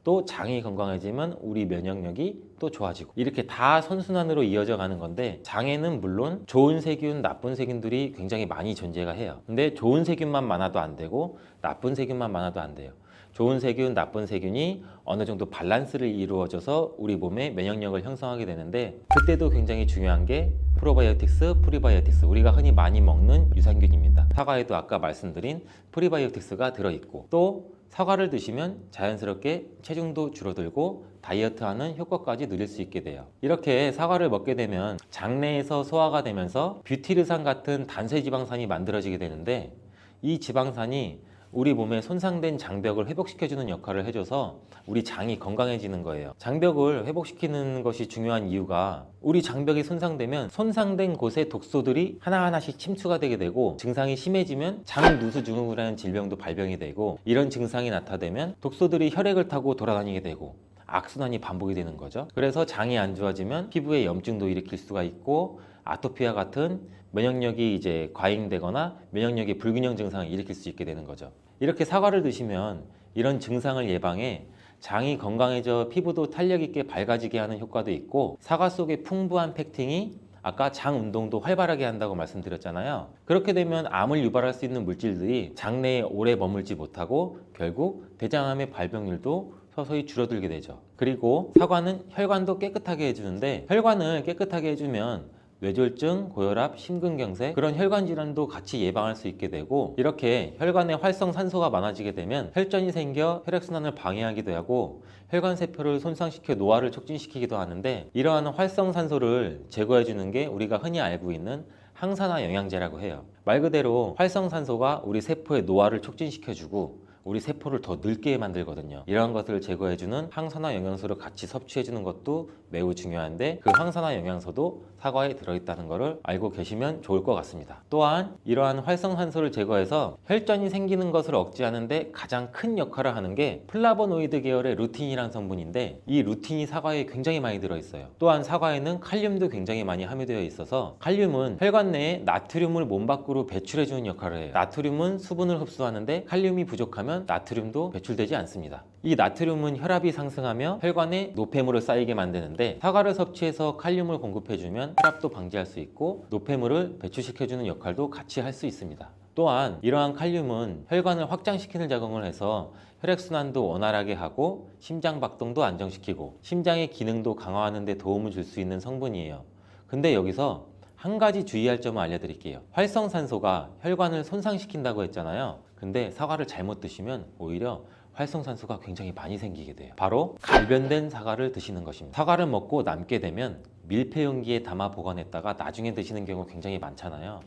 또 장이 건강해지면 우리 면역력이 또 좋아지고, 이렇게 다 선순환으로 이어져 가는 건데, 장에는 물론 좋은 세균, 나쁜 세균들이 굉장히 많이 존재가 해요. 근데 좋은 세균만 많아도 안 되고 나쁜 세균만 많아도 안 돼요. 좋은 세균, 나쁜 세균이 어느 정도 밸런스를 이루어져서 우리 몸에 면역력을 형성하게 되는데, 그때도 굉장히 중요한 게 프로바이오틱스, 프리바이오틱스, 우리가 흔히 많이 먹는 유산균입니다. 사과에도 아까 말씀드린 프리바이오틱스가 들어있고, 또 사과를 드시면 자연스럽게 체중도 줄어들고 다이어트하는 효과까지 누릴 수 있게 돼요. 이렇게 사과를 먹게 되면 장내에서 소화가 되면서 뷰티르산 같은 단쇄지방산이 만들어지게 되는데, 이 지방산이 우리 몸에 손상된 장벽을 회복시켜주는 역할을 해줘서 우리 장이 건강해지는 거예요. 장벽을 회복시키는 것이 중요한 이유가 우리 장벽이 손상되면 손상된 곳에 독소들이 하나하나씩 침투가 되게 되고 증상이 심해지면 장누수증후군이라는 질병도 발병이 되고 이런 증상이 나타나면 독소들이 혈액을 타고 돌아다니게 되고 악순환이 반복이 되는 거죠. 그래서 장이 안 좋아지면 피부에 염증도 일으킬 수가 있고 아토피와 같은 면역력이 이제 과잉되거나 면역력의 불균형 증상을 일으킬 수 있게 되는 거죠. 이렇게 사과를 드시면 이런 증상을 예방해 장이 건강해져 피부도 탄력 있게 밝아지게 하는 효과도 있고 사과 속의 풍부한 펙틴이 아까 장 운동도 활발하게 한다고 말씀드렸잖아요. 그렇게 되면 암을 유발할 수 있는 물질들이 장 내에 오래 머물지 못하고 결국 대장암의 발병률도 서서히 줄어들게 되죠. 그리고 사과는 혈관도 깨끗하게 해주는데 혈관을 깨끗하게 해주면 뇌졸중, 고혈압, 심근경색 그런 혈관 질환도 같이 예방할 수 있게 되고 이렇게 혈관에 활성산소가 많아지게 되면 혈전이 생겨 혈액순환을 방해하기도 하고 혈관 세포를 손상시켜 노화를 촉진시키기도 하는데 이러한 활성산소를 제거해 주는 게 우리가 흔히 알고 있는 항산화 영양제라고 해요. 말 그대로 활성산소가 우리 세포의 노화를 촉진시켜주고 우리 세포를 더 늙게 만들거든요. 이러한 것들을 제거해주는 항산화 영양소를 같이 섭취해주는 것도 매우 중요한데 그 항산화 영양소도 사과에 들어있다는 것을 알고 계시면 좋을 것 같습니다. 또한 이러한 활성산소를 제거해서 혈전이 생기는 것을 억제하는데 가장 큰 역할을 하는 게 플라보노이드 계열의 루틴이라는 성분인데 이 루틴이 사과에 굉장히 많이 들어있어요. 또한 사과에는 칼륨도 굉장히 많이 함유되어 있어서 칼륨은 혈관 내에 나트륨을 몸 밖으로 배출해주는 역할을 해요. 나트륨은 수분을 흡수하는데 칼륨이 부족하면 나트륨도 배출되지 않습니다. 이 나트륨은 혈압이 상승하며 혈관에 노폐물을 쌓이게 만드는데 사과를 섭취해서 칼륨을 공급해주면 혈압도 방지할 수 있고 노폐물을 배출시켜주는 역할도 같이 할 수 있습니다. 또한 이러한 칼륨은 혈관을 확장시키는 작용을 해서 혈액순환도 원활하게 하고 심장박동도 안정시키고 심장의 기능도 강화하는 데 도움을 줄 수 있는 성분이에요. 근데 여기서 한 가지 주의할 점을 알려드릴게요. 활성산소가 혈관을 손상시킨다고 했잖아요. 근데 사과를 잘못 드시면 오히려 활성산소가 굉장히 많이 생기게 돼요. 바로 갈변된 사과를 드시는 것입니다. 사과를 먹고 남게 되면 밀폐 용기에 담아 보관했다가 나중에 드시는 경우 굉장히 많잖아요.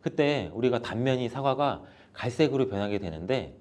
그때 우리가 단면이 사과가 갈색으로 변하게 되는데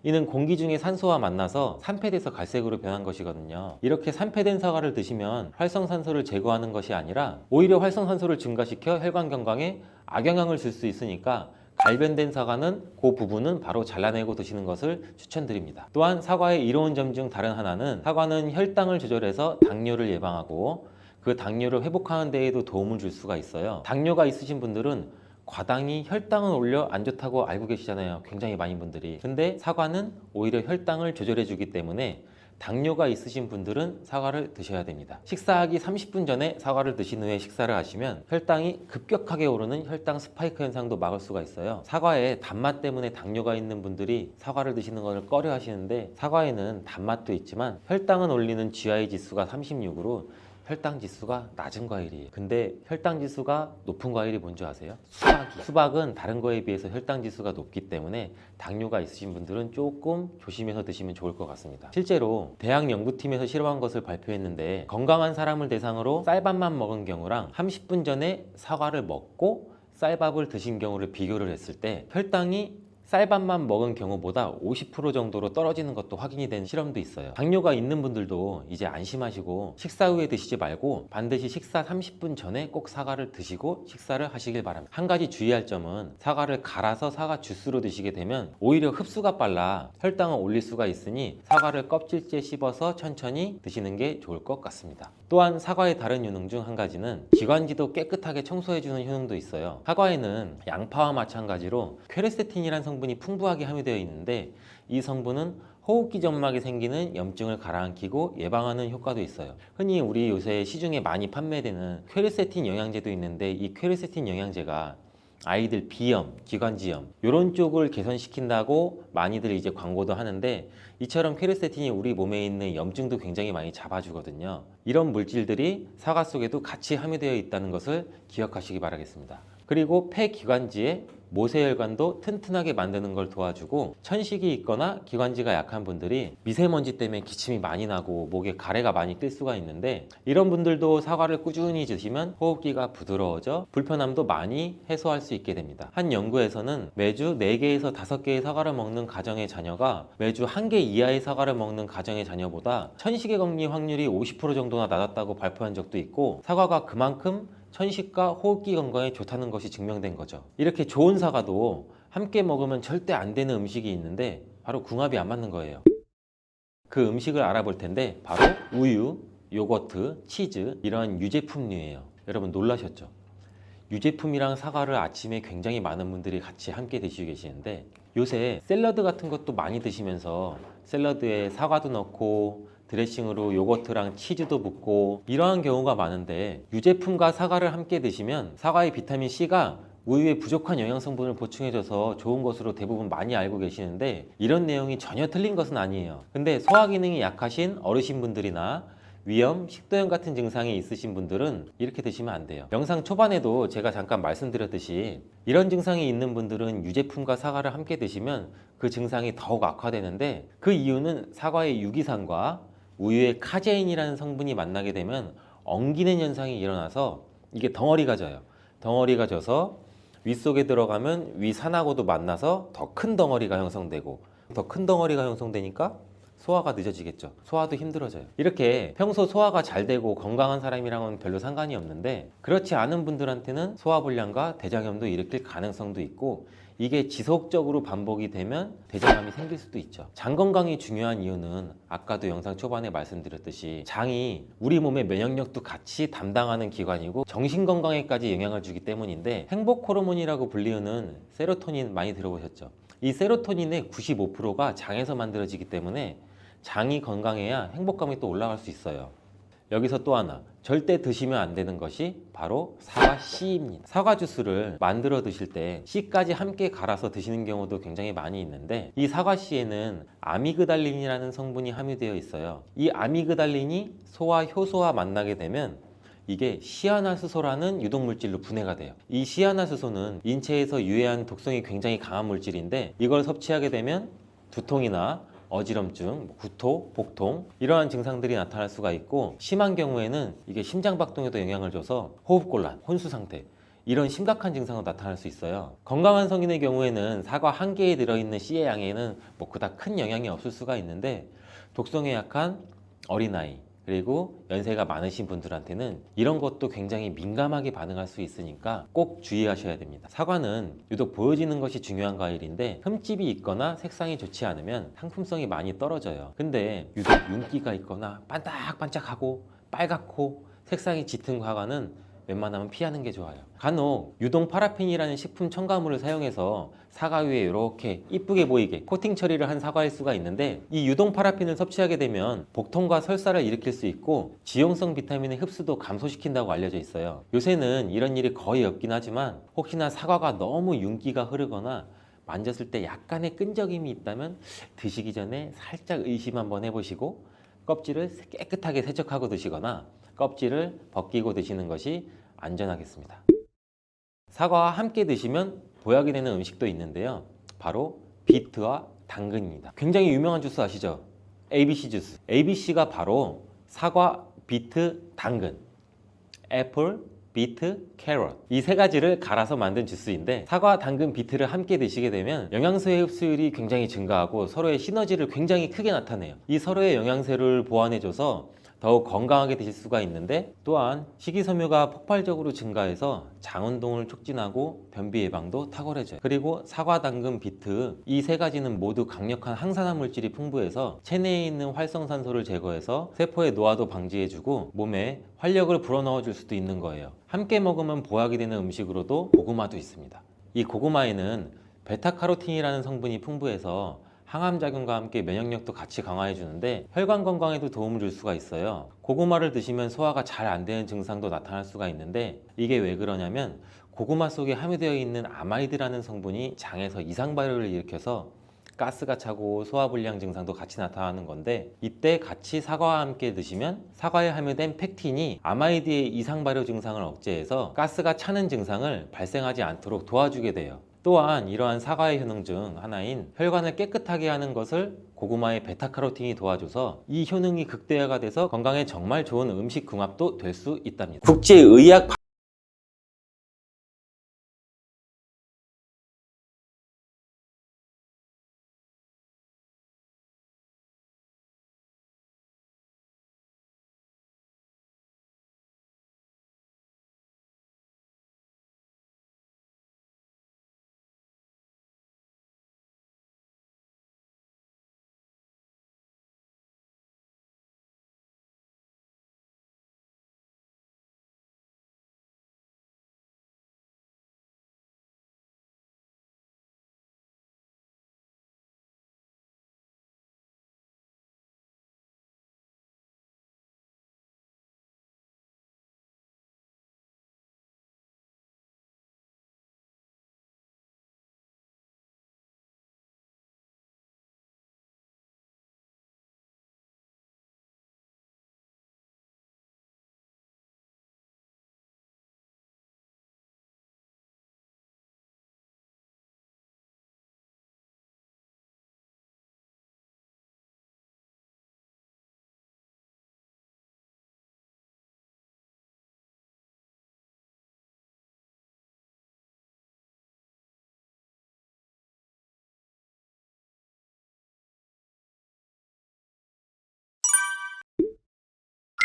이는 공기 중에 산소와 만나서 산패돼서 갈색으로 변한 것이거든요. 이렇게 산패된 사과를 드시면 활성산소를 제거하는 것이 아니라 오히려 활성산소를 증가시켜 혈관 건강에 악영향을 줄 수 있으니까 갈변된 사과는 그 부분은 바로 잘라내고 드시는 것을 추천드립니다. 또한 사과의 이로운 점 중 다른 하나는 사과는 혈당을 조절해서 당뇨를 예방하고 그 당뇨를 회복하는 데에도 도움을 줄 수가 있어요. 당뇨가 있으신 분들은 과당이 혈당을 올려 안 좋다고 알고 계시잖아요. 굉장히 많은 분들이. 근데 사과는 오히려 혈당을 조절해 주기 때문에 당뇨가 있으신 분들은 사과를 드셔야 됩니다. 식사하기 30분 전에 사과를 드신 후에 식사를 하시면 혈당이 급격하게 오르는 혈당 스파이크 현상도 막을 수가 있어요. 사과에 단맛 때문에 당뇨가 있는 분들이 사과를 드시는 것을 꺼려 하시는데 사과에는 단맛도 있지만 혈당은 올리는 GI 지수가 36으로 혈당 지수가 낮은 과일이에요. 근데 혈당 지수가 높은 과일이 뭔지 아세요? 수박은 다른 거에 비해서 혈당 지수가 높기 때문에 당뇨가 있으신 분들은 조금 조심해서 드시면 좋을 것 같습니다. 실제로 대학 연구팀에서 실험한 것을 발표했는데 건강한 사람을 대상으로 쌀밥만 먹은 경우랑 30분 전에 사과를 먹고 쌀밥을 드신 경우를 비교를 했을 때 혈당이 쌀밥만 먹은 경우보다 50% 정도로 떨어지는 것도 확인이 된 실험도 있어요. 당뇨가 있는 분들도 이제 안심하시고 식사 후에 드시지 말고 반드시 식사 30분 전에 꼭 사과를 드시고 식사를 하시길 바랍니다. 한 가지 주의할 점은 사과를 갈아서 사과 주스로 드시게 되면 오히려 흡수가 빨라 혈당을 올릴 수가 있으니 사과를 껍질째 씹어서 천천히 드시는 게 좋을 것 같습니다. 또한 사과의 다른 효능 중 한 가지는 기관지도 깨끗하게 청소해주는 효능도 있어요. 사과에는 양파와 마찬가지로 퀘르세틴이라는 성분이 풍부하게 함유되어 있는데 이 성분은 호흡기 점막에 생기는 염증을 가라앉히고 예방하는 효과도 있어요. 흔히 우리 요새 시중에 많이 판매되는 퀘르세틴 영양제도 있는데 이 퀘르세틴 영양제가 아이들 비염, 기관지염 이런 쪽을 개선시킨다고 많이들 이제 광고도 하는데 이처럼 퀘르세틴이 우리 몸에 있는 염증도 굉장히 많이 잡아주거든요. 이런 물질들이 사과 속에도 같이 함유되어 있다는 것을 기억하시기 바라겠습니다. 그리고 폐기관지의 모세혈관도 튼튼하게 만드는 걸 도와주고, 천식이 있거나 기관지가 약한 분들이 미세먼지 때문에 기침이 많이 나고 목에 가래가 많이 낄 수가 있는데, 이런 분들도 사과를 꾸준히 드시면 호흡기가 부드러워져 불편함도 많이 해소할 수 있게 됩니다. 한 연구에서는 매주 4개에서 5개의 사과를 먹는 가정의 자녀가 매주 1개 이하의 사과를 먹는 가정의 자녀보다 천식에 걸릴 확률이 50% 정도나 낮았다고 발표한 적도 있고, 사과가 그만큼 천식과 호흡기 건강에 좋다는 것이 증명된 거죠. 이렇게 좋은 사과도 함께 먹으면 절대 안 되는 음식이 있는데 바로 궁합이 안 맞는 거예요. 그 음식을 알아볼 텐데 바로 우유, 요거트, 치즈, 이런 유제품류예요. 여러분 놀라셨죠? 유제품이랑 사과를 아침에 굉장히 많은 분들이 같이 함께 드시고 계시는데, 요새 샐러드 같은 것도 많이 드시면서 샐러드에 사과도 넣고 드레싱으로 요거트랑 치즈도 붓고 이러한 경우가 많은데, 유제품과 사과를 함께 드시면 사과의 비타민C가 우유의 부족한 영양 성분을 보충해줘서 좋은 것으로 대부분 많이 알고 계시는데, 이런 내용이 전혀 틀린 것은 아니에요. 근데 소화 기능이 약하신 어르신분들이나 위염, 식도염 같은 증상이 있으신 분들은 이렇게 드시면 안 돼요. 영상 초반에도 제가 잠깐 말씀드렸듯이 이런 증상이 있는 분들은 유제품과 사과를 함께 드시면 그 증상이 더욱 악화되는데, 그 이유는 사과의 유기산과 우유의 카제인이라는 성분이 만나게 되면 엉기는 현상이 일어나서 이게 덩어리가 져요. 덩어리가 져서 윗속에 들어가면 위산하고도 만나서 더 큰 덩어리가 형성되고, 더 큰 덩어리가 형성되니까 소화가 늦어지겠죠. 소화도 힘들어져요. 이렇게 평소 소화가 잘 되고 건강한 사람이랑은 별로 상관이 없는데, 그렇지 않은 분들한테는 소화불량과 대장염도 일으킬 가능성도 있고, 이게 지속적으로 반복이 되면 대장암이 생길 수도 있죠. 장 건강이 중요한 이유는 아까도 영상 초반에 말씀드렸듯이 장이 우리 몸의 면역력도 같이 담당하는 기관이고 정신 건강에까지 영향을 주기 때문인데, 행복 호르몬이라고 불리우는 세로토닌 많이 들어보셨죠? 이 세로토닌의 95%가 장에서 만들어지기 때문에 장이 건강해야 행복감이 또 올라갈 수 있어요. 여기서 또 하나, 절대 드시면 안 되는 것이 바로 사과 씨입니다. 사과 주스를 만들어 드실 때 씨까지 함께 갈아서 드시는 경우도 굉장히 많이 있는데, 이 사과 씨에는 아미그달린이라는 성분이 함유되어 있어요. 이 아미그달린이 소와 효소와 만나게 되면 이게 시아나수소라는 유독물질로 분해가 돼요. 이 시아나수소는 인체에서 유해한 독성이 굉장히 강한 물질인데, 이걸 섭취하게 되면 두통이나 어지럼증, 구토, 복통 이러한 증상들이 나타날 수가 있고, 심한 경우에는 이게 심장박동에도 영향을 줘서 호흡곤란, 혼수상태 이런 심각한 증상으로 나타날 수 있어요. 건강한 성인의 경우에는 사과 한 개에 들어있는 씨의 양에는 그닥 큰 영향이 없을 수가 있는데, 독성에 약한 어린아이 그리고 연세가 많으신 분들한테는 이런 것도 굉장히 민감하게 반응할 수 있으니까 꼭 주의하셔야 됩니다. 사과는 유독 보여지는 것이 중요한 과일인데, 흠집이 있거나 색상이 좋지 않으면 상품성이 많이 떨어져요. 근데 유독 윤기가 있거나 반짝반짝하고 빨갛고 색상이 짙은 사과는 웬만하면 피하는 게 좋아요. 간혹 유동 파라핀이라는 식품 첨가물을 사용해서 사과 위에 이렇게 이쁘게 보이게 코팅 처리를 한 사과일 수가 있는데, 이 유동 파라핀을 섭취하게 되면 복통과 설사를 일으킬 수 있고 지용성 비타민의 흡수도 감소시킨다고 알려져 있어요. 요새는 이런 일이 거의 없긴 하지만, 혹시나 사과가 너무 윤기가 흐르거나 만졌을 때 약간의 끈적임이 있다면 드시기 전에 살짝 의심 한번 해보시고 껍질을 깨끗하게 세척하고 드시거나 껍질을 벗기고 드시는 것이 안전하겠습니다. 사과와 함께 드시면 보약이 되는 음식도 있는데요, 바로 비트와 당근입니다. 굉장히 유명한 주스 아시죠? ABC 주스. ABC가 바로 사과, 비트, 당근, 애플, 비트, 캐럿 이 세 가지를 갈아서 만든 주스인데, 사과, 당근, 비트를 함께 드시게 되면 영양소의 흡수율이 굉장히 증가하고 서로의 시너지를 굉장히 크게 나타내요. 이 서로의 영양소를 보완해줘서 더욱 건강하게 드실 수가 있는데, 또한 식이섬유가 폭발적으로 증가해서 장운동을 촉진하고 변비 예방도 탁월해져요. 그리고 사과, 당근, 비트 이 세 가지는 모두 강력한 항산화 물질이 풍부해서 체내에 있는 활성산소를 제거해서 세포의 노화도 방지해주고 몸에 활력을 불어넣어 줄 수도 있는 거예요. 함께 먹으면 보약이 되는 음식으로도 고구마도 있습니다. 이 고구마에는 베타카로틴이라는 성분이 풍부해서 항암작용과 함께 면역력도 같이 강화해 주는데 혈관 건강에도 도움을 줄 수가 있어요. 고구마를 드시면 소화가 잘 안 되는 증상도 나타날 수가 있는데, 이게 왜 그러냐면 고구마 속에 함유되어 있는 아마이드라는 성분이 장에서 이상 발효를 일으켜서 가스가 차고 소화불량 증상도 같이 나타나는 건데, 이때 같이 사과와 함께 드시면 사과에 함유된 펙틴이 아마이드의 이상 발효 증상을 억제해서 가스가 차는 증상을 발생하지 않도록 도와주게 돼요. 또한 이러한 사과의 효능 중 하나인 혈관을 깨끗하게 하는 것을 고구마의 베타카로틴이 도와줘서 이 효능이 극대화가 돼서 건강에 정말 좋은 음식 궁합도 될 수 있답니다. 국제의학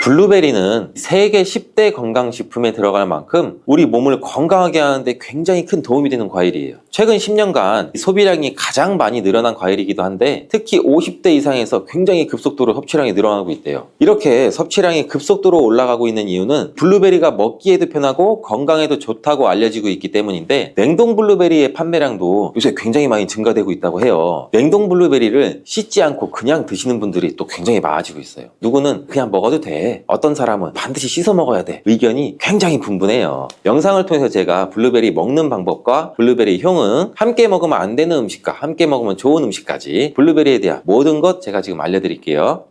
블루베리는 세계 10대 건강식품에 들어갈 만큼 우리 몸을 건강하게 하는데 굉장히 큰 도움이 되는 과일이에요. 최근 10년간 소비량이 가장 많이 늘어난 과일이기도 한데, 특히 50대 이상에서 굉장히 급속도로 섭취량이 늘어나고 있대요. 이렇게 섭취량이 급속도로 올라가고 있는 이유는 블루베리가 먹기에도 편하고 건강에도 좋다고 알려지고 있기 때문인데, 냉동 블루베리의 판매량도 요새 굉장히 많이 증가되고 있다고 해요. 냉동 블루베리를 씻지 않고 그냥 드시는 분들이 또 굉장히 많아지고 있어요. 누구는 그냥 먹어도 돼, 어떤 사람은 반드시 씻어 먹어야 돼, 의견이 굉장히 분분해요. 영상을 통해서 제가 블루베리 먹는 방법과 블루베리 효능, 함께 먹으면 안 되는 음식과 함께 먹으면 좋은 음식까지 블루베리에 대한 모든 것 제가 지금 알려드릴게요.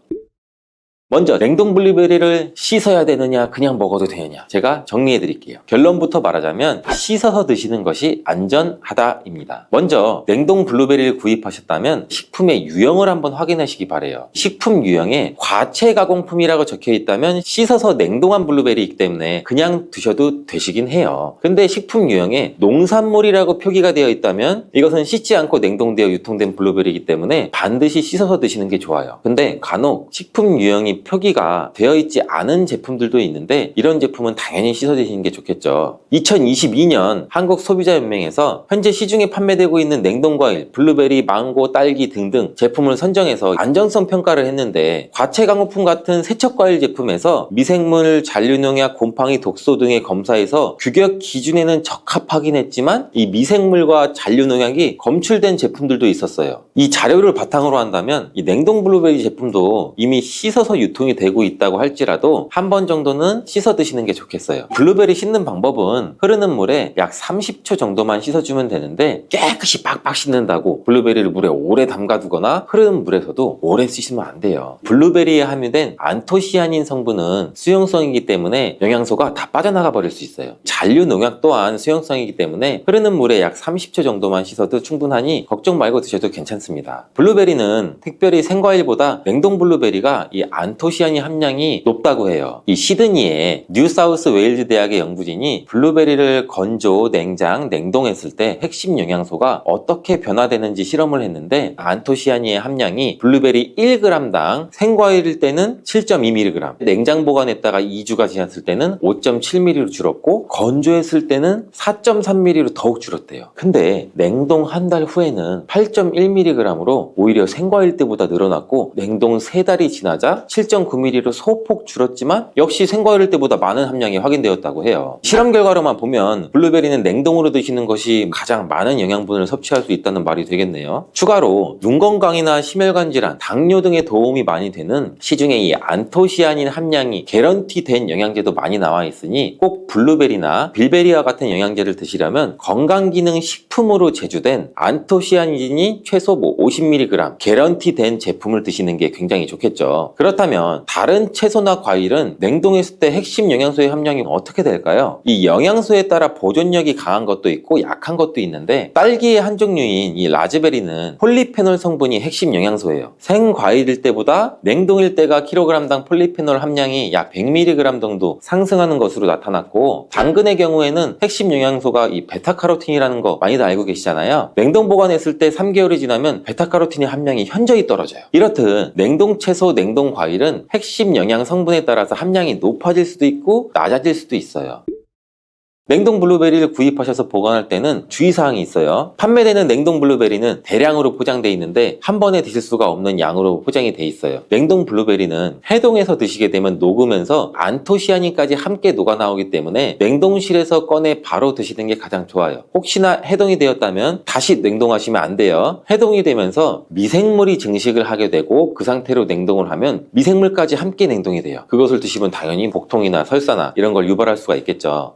먼저 냉동 블루베리를 씻어야 되느냐 그냥 먹어도 되느냐, 제가 정리해 드릴게요. 결론부터 말하자면 씻어서 드시는 것이 안전하다입니다. 먼저 냉동 블루베리를 구입하셨다면 식품의 유형을 한번 확인하시기 바래요. 식품 유형에 과체 가공품이라고 적혀 있다면 씻어서 냉동한 블루베리이기 때문에 그냥 드셔도 되시긴 해요. 근데 식품 유형에 농산물이라고 표기가 되어 있다면 이것은 씻지 않고 냉동되어 유통된 블루베리이기 때문에 반드시 씻어서 드시는 게 좋아요. 근데 간혹 식품 유형이 표기가 되어 있지 않은 제품들도 있는데, 이런 제품은 당연히 씻어 드시는 게 좋겠죠. 2022년 한국소비자연맹에서 현재 시중에 판매되고 있는 냉동과일, 블루베리, 망고, 딸기 등등 제품을 선정해서 안전성 평가를 했는데, 과체 가공품 같은 세척과일 제품에서 미생물, 잔류농약, 곰팡이, 독소 등의 검사에서 규격 기준에는 적합하긴 했지만 이 미생물과 잔류농약이 검출된 제품들도 있었어요. 이 자료를 바탕으로 한다면 이 냉동 블루베리 제품도 이미 씻어서 유통이 되고 있다고 할지라도 한 번 정도는 씻어 드시는 게 좋겠어요. 블루베리 씻는 방법은 흐르는 물에 약 30초 정도만 씻어주면 되는데, 깨끗이 빡빡 씻는다고 블루베리를 물에 오래 담가두거나 흐르는 물에서도 오래 씻으면 안 돼요. 블루베리에 함유된 안토시아닌 성분은 수용성이기 때문에 영양소가 다 빠져나가 버릴 수 있어요. 잔류 농약 또한 수용성이기 때문에 흐르는 물에 약 30초 정도만 씻어도 충분하니 걱정 말고 드셔도 괜찮습니다. 블루베리는 특별히 생과일보다 냉동 블루베리가 이 안토시아닌 함량이 높다고 해요. 이 시드니의 뉴사우스 웨일즈 대학의 연구진이 블루베리를 건조, 냉장, 냉동했을 때 핵심 영양소가 어떻게 변화되는지 실험을 했는데, 안토시아닌의 함량이 블루베리 1g당 생과일일 때는 7.2mg, 냉장 보관했다가 2주가 지났을 때는 5.7mg로 줄었고, 건조했을 때는 4.3mg로 더욱 줄었대요. 근데 냉동 한 달 후에는 8.1mg으로 오히려 생과일 때보다 늘어났고, 냉동 3달이 지나자 17.9mm로 소폭 줄었지만 역시 생과일일 때보다 많은 함량이 확인되었다고 해요. 실험 결과로만 보면 블루베리는 냉동으로 드시는 것이 가장 많은 영양분을 섭취할 수 있다는 말이 되겠네요. 추가로 눈 건강이나 심혈관 질환, 당뇨 등에 도움이 많이 되는 시중에 이 안토시아닌 함량이 개런티된 영양제도 많이 나와 있으니 꼭 블루베리나 빌베리와 같은 영양제를 드시려면 건강기능 식품으로 제조된 안토시아닌이 최소 50mg 개런티된 제품을 드시는 게 굉장히 좋겠죠. 그렇다면 다른 채소나 과일은 냉동했을 때 핵심 영양소의 함량이 어떻게 될까요? 이 영양소에 따라 보존력이 강한 것도 있고 약한 것도 있는데 딸기의 한 종류인 이 라즈베리는 폴리페놀 성분이 핵심 영양소예요. 생과일일 때보다 냉동일 때가 킬로그램당 폴리페놀 함량이 약 100mg 정도 상승하는 것으로 나타났고, 당근의 경우에는 핵심 영양소가 이 베타카로틴이라는 거 많이들 알고 계시잖아요. 냉동 보관했을 때 3개월이 지나면 베타카로틴의 함량이 현저히 떨어져요. 이렇듯 냉동 채소, 냉동 과일은 핵심 영양 성분에 따라서 함량이 높아질 수도 있고 낮아질 수도 있어요. 냉동 블루베리를 구입하셔서 보관할 때는 주의사항이 있어요. 판매되는 냉동 블루베리는 대량으로 포장되어 있는데 한 번에 드실 수가 없는 양으로 포장이 되어 있어요. 냉동 블루베리는 해동해서 드시게 되면 녹으면서 안토시아닌까지 함께 녹아 나오기 때문에 냉동실에서 꺼내 바로 드시는 게 가장 좋아요. 혹시나 해동이 되었다면 다시 냉동하시면 안 돼요. 해동이 되면서 미생물이 증식을 하게 되고 그 상태로 냉동을 하면 미생물까지 함께 냉동이 돼요. 그것을 드시면 당연히 복통이나 설사나 이런 걸 유발할 수가 있겠죠.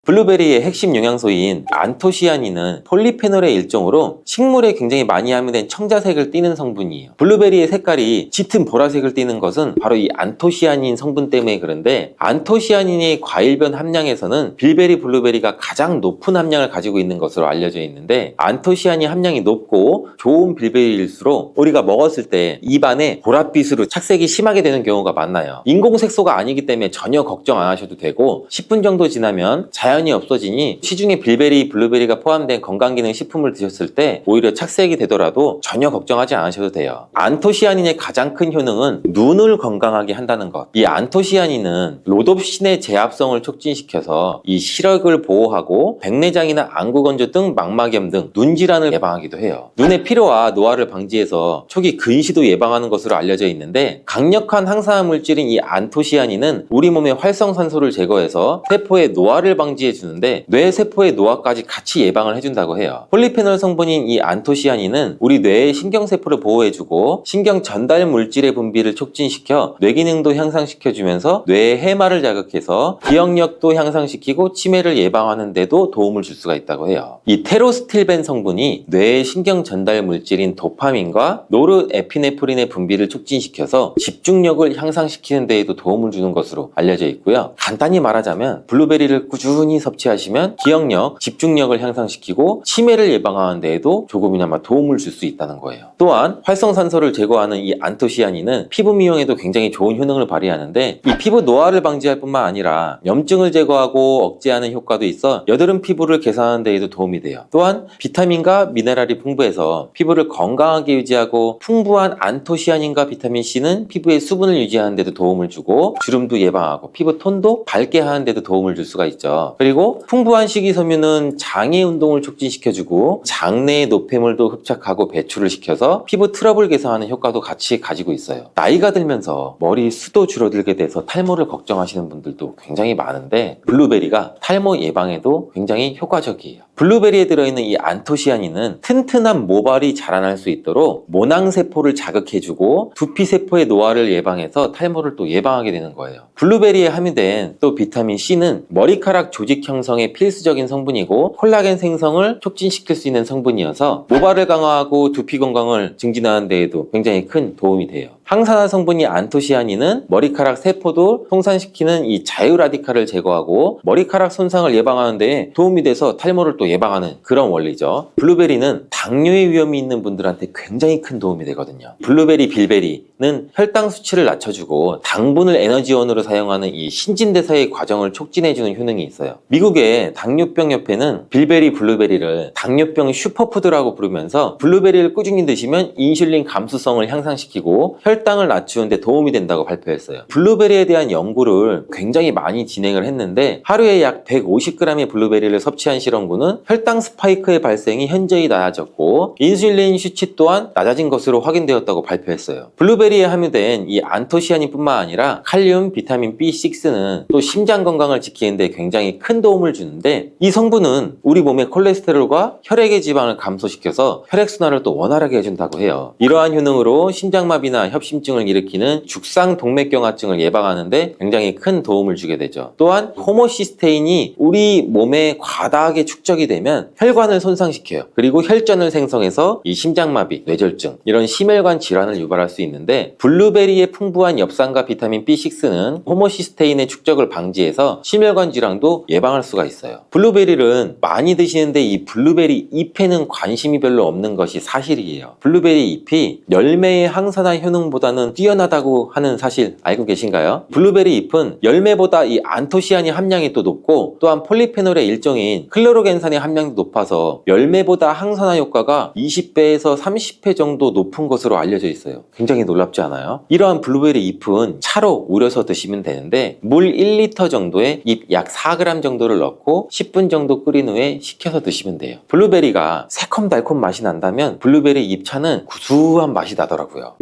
블루베리의 핵심 영양소인 안토시아닌은 폴리페놀의 일종으로 식물에 굉장히 많이 함유된 청자색을 띠는 성분이에요. 블루베리의 색깔이 짙은 보라색을 띠는 것은 바로 이 안토시아닌 성분 때문에 그런데, 안토시아닌의 과일변 함량에서는 빌베리, 블루베리가 가장 높은 함량을 가지고 있는 것으로 알려져 있는데, 안토시아닌 함량이 높고 좋은 빌베리일수록 우리가 먹었을 때 입안에 보랏빛으로 착색이 심하게 되는 경우가 많아요. 인공색소가 아니기 때문에 전혀 걱정 안 하셔도 되고 10분 정도 지나면 자연히 없어지니 시중에 빌베리, 블루베리가 포함된 건강기능 식품을 드셨을 때 오히려 착색이 되더라도 전혀 걱정하지 않으셔도 돼요. 안토시아닌의 가장 큰 효능은 눈을 건강하게 한다는 것. 이 안토시아닌은 로놉신의 제압성을 촉진시켜서 이 시력을 보호하고 백내장이나 안구건조 등 망막염 등 눈질환을 예방하기도 해요. 눈의 피로와 노화를 방지해서 초기 근시도 예방하는 것으로 알려져 있는데, 강력한 항산화 물질인 이 안토시아닌은 우리 몸의 활성산소를 제거해서 세포의 노화를 방지해 주는데 뇌 세포의 노화까지 같이 예방을 해준다고 해요. 폴리페놀 성분인 이 안토시아닌은 우리 뇌의 신경세포를 보호해주고 신경 전달 물질의 분비를 촉진시켜 뇌 기능도 향상시켜주면서 뇌의 해마를 자극해서 기억력도 향상시키고 치매를 예방하는 데도 도움을 줄 수가 있다고 해요. 이 테로스틸벤 성분이 뇌의 신경 전달 물질인 도파민과 노르에피네프린의 분비를 촉진시켜서 집중력을 향상시키는 데에도 도움을 주는 것으로 알려져 있고요. 간단히 말하자면 블루베리를 꾸준히 섭취하시면 기억력, 집중력을 향상시키고 치매를 예방하는 데에도 조금이나마 도움을 줄 수 있다는 거예요. 또한 활성산소를 제거하는 이 안토시아닌은 피부 미용에도 굉장히 좋은 효능을 발휘하는데, 이 피부 노화를 방지할 뿐만 아니라 염증을 제거하고 억제하는 효과도 있어 여드름 피부를 개선하는 데에도 도움이 돼요. 또한 비타민과 미네랄이 풍부해서 피부를 건강하게 유지하고, 풍부한 안토시아닌과 비타민C는 피부의 수분을 유지하는 데도 도움을 주고 주름도 예방하고 피부 톤도 밝게 하는 데도 도움을 줄 수가 있죠. 그리고 풍부한 식이섬유는 장의 운동을 촉진시켜주고 장내의 노폐물도 흡착하고 배출을 시켜서 피부 트러블 개선하는 효과도 같이 가지고 있어요. 나이가 들면서 머리 숱도 줄어들게 돼서 탈모를 걱정하시는 분들도 굉장히 많은데, 블루베리가 탈모 예방에도 굉장히 효과적이에요. 블루베리에 들어있는 이 안토시아닌은 튼튼한 모발이 자라날 수 있도록 모낭세포를 자극해주고 두피세포의 노화를 예방해서 탈모를 또 예방하게 되는 거예요. 블루베리에 함유된 또 비타민C는 머리카락 조직 형성에 필수적인 성분이고 콜라겐 생성을 촉진시킬 수 있는 성분이어서 모발을 강화하고 두피 건강을 증진하는 데에도 굉장히 큰 도움이 돼요. 항산화 성분이 안토시아닌은 머리카락 세포도 송산시키는 이 자유라디칼을 제거하고 머리카락 손상을 예방하는 데 도움이 돼서 탈모를 또 예방하는 그런 원리죠. 블루베리는 당뇨의 위험이 있는 분들한테 굉장히 큰 도움이 되거든요. 블루베리, 빌베리는 혈당 수치를 낮춰주고 당분을 에너지원으로 사용하는 이 신진대사의 과정을 촉진해주는 효능이 있어요. 미국의 당뇨병 협회는 빌베리, 블루베리를 당뇨병 슈퍼푸드라고 부르면서 블루베리를 꾸준히 드시면 인슐린 감수성을 향상시키고 혈당을 낮추는 데 도움이 된다고 발표했어요. 블루베리에 대한 연구를 굉장히 많이 진행을 했는데 하루에 약 150g의 블루베리를 섭취한 실험군은 혈당 스파이크의 발생이 현저히 낮아졌고 인슐린 수치 또한 낮아진 것으로 확인되었다고 발표했어요. 블루베리에 함유된 이 안토시아닌뿐만 아니라 칼륨, 비타민 B6는 또 심장 건강을 지키는 데 굉장히 큰 도움을 주는데 이 성분은 우리 몸의 콜레스테롤과 혈액의 지방을 감소시켜서 혈액순환을 또 원활하게 해준다고 해요. 이러한 효능으로 심장마비나 협심증을 일으키는 죽상동맥경화증을 예방하는 데 굉장히 큰 도움을 주게 되죠. 또한 호모시스테인이 우리 몸에 과다하게 축적이 되면 혈관을 손상시켜요. 그리고 혈전을 생성해서 이 심장마비, 뇌졸중 이런 심혈관 질환을 유발할 수 있는데 블루베리의 풍부한 엽산과 비타민 B6는 호모시스테인의 축적을 방지해서 심혈관 질환도 예방할 수가 있어요. 블루베리를 많이 드시는데 이 블루베리 잎에는 관심이 별로 없는 것이 사실이에요. 블루베리 잎이 열매의 항산화 효능보다는 뛰어나다고 하는 사실 알고 계신가요? 블루베리 잎은 열매보다 이 안토시아닌 함량이 또 높고 또한 폴리페놀의 일종인 클로로겐산의 함량도 높아서 열매보다 항산화 효과가 20배에서 30배 정도 높은 것으로 알려져 있어요. 굉장히 놀랍지 않아요? 이러한 블루베리 잎은 차로 우려서 드시면 되는데 물 1리터 정도에 잎 약 4g 정도를 넣고 10분 정도 끓인 후에 식혀서 드시면 돼요. 블루베리가 새콤달콤 맛이 난다면 블루베리 잎차는 구수한 맛이 나더라고요.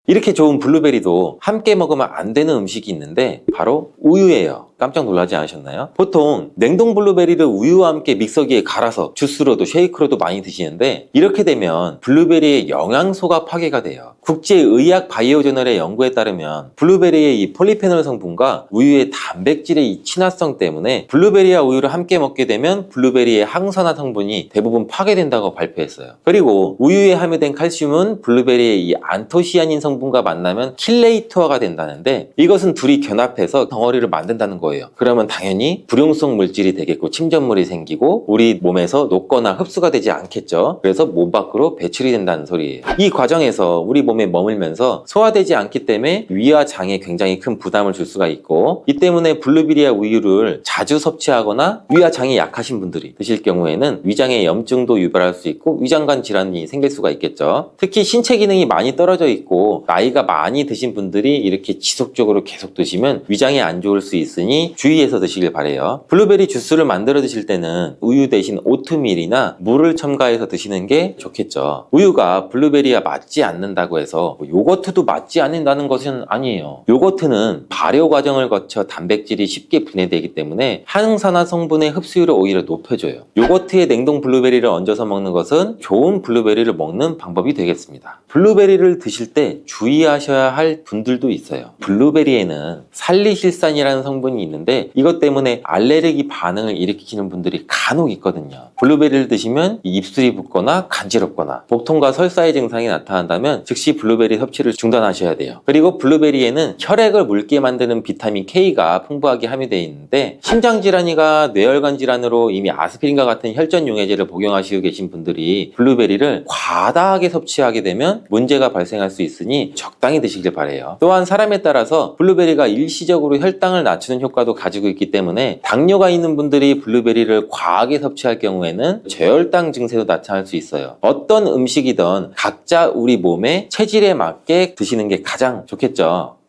이렇게 좋은 블루베리도 함께 먹으면 안 되는 음식이 있는데 바로 우유예요. 깜짝 놀라지 않으셨나요? 보통 냉동 블루베리를 우유와 함께 믹서기에 갈아서 주스로도 쉐이크로도 많이 드시는데 이렇게 되면 블루베리의 영양소가 파괴가 돼요. 국제의학 바이오저널의 연구에 따르면 블루베리의 이 폴리페놀 성분과 우유의 단백질의 이 친화성 때문에 블루베리와 우유를 함께 먹게 되면 블루베리의 항산화 성분이 대부분 파괴된다고 발표했어요. 그리고 우유에 함유된 칼슘은 블루베리의 이 안토시아닌 성분과 만나면 킬레이트화가 된다는데 이것은 둘이 견합해서 덩어리를 만든다는 거예요. 그러면 당연히 불용성 물질이 되겠고 침전물이 생기고 우리 몸에서 녹거나 흡수가 되지 않겠죠. 그래서 몸 밖으로 배출이 된다는 소리예요. 이 과정에서 우리 몸에 머물면서 소화되지 않기 때문에 위와 장에 굉장히 큰 부담을 줄 수가 있고 이 때문에 블루베리와 우유를 자주 섭취하거나 위와 장이 약하신 분들이 드실 경우에는 위장에 염증도 유발할 수 있고 위장관 질환이 생길 수가 있겠죠. 특히 신체 기능이 많이 떨어져 있고 나이가 많이 드신 분들이 이렇게 지속적으로 계속 드시면 위장에 안 좋을 수 있으니 주의해서 드시길 바래요. 블루베리 주스를 만들어 드실 때는 우유 대신 오트밀이나 물을 첨가해서 드시는 게 좋겠죠. 우유가 블루베리와 맞지 않는다고 해서 요거트도 맞지 않는다는 것은 아니에요. 요거트는 발효 과정을 거쳐 단백질이 쉽게 분해되기 때문에 항산화 성분의 흡수율을 오히려 높여줘요. 요거트에 냉동 블루베리를 얹어서 먹는 것은 좋은 블루베리를 먹는 방법이 되겠습니다. 블루베리를 드실 때 주의하셔야 할 분들도 있어요. 블루베리에는 살리실산이라는 성분이 있는데 이것 때문에 알레르기 반응을 일으키는 분들이 간혹 있거든요. 블루베리를 드시면 입술이 붓거나 간지럽거나 복통과 설사의 증상이 나타난다면 즉시 블루베리 섭취를 중단하셔야 돼요. 그리고 블루베리에는 혈액을 묽게 만드는 비타민 K가 풍부하게 함유되어 있는데 심장질환이나 뇌혈관 질환으로 이미 아스피린과 같은 혈전 용해제를 복용하시고 계신 분들이 블루베리를 과다하게 섭취하게 되면 문제가 발생할 수 있으니 적당히 드시길 바래요. 또한 사람에 따라서 블루베리가 일시적으로 혈당을 낮추는 효과도 가지고 있기 때문에 당뇨가 있는 분들이 블루베리를 과하게 섭취할 경우에는 저혈당 증세도 나타날 수 있어요. 어떤 음식이든 각자 우리 몸의 체질에 맞게 드시는 게 가장 좋겠죠.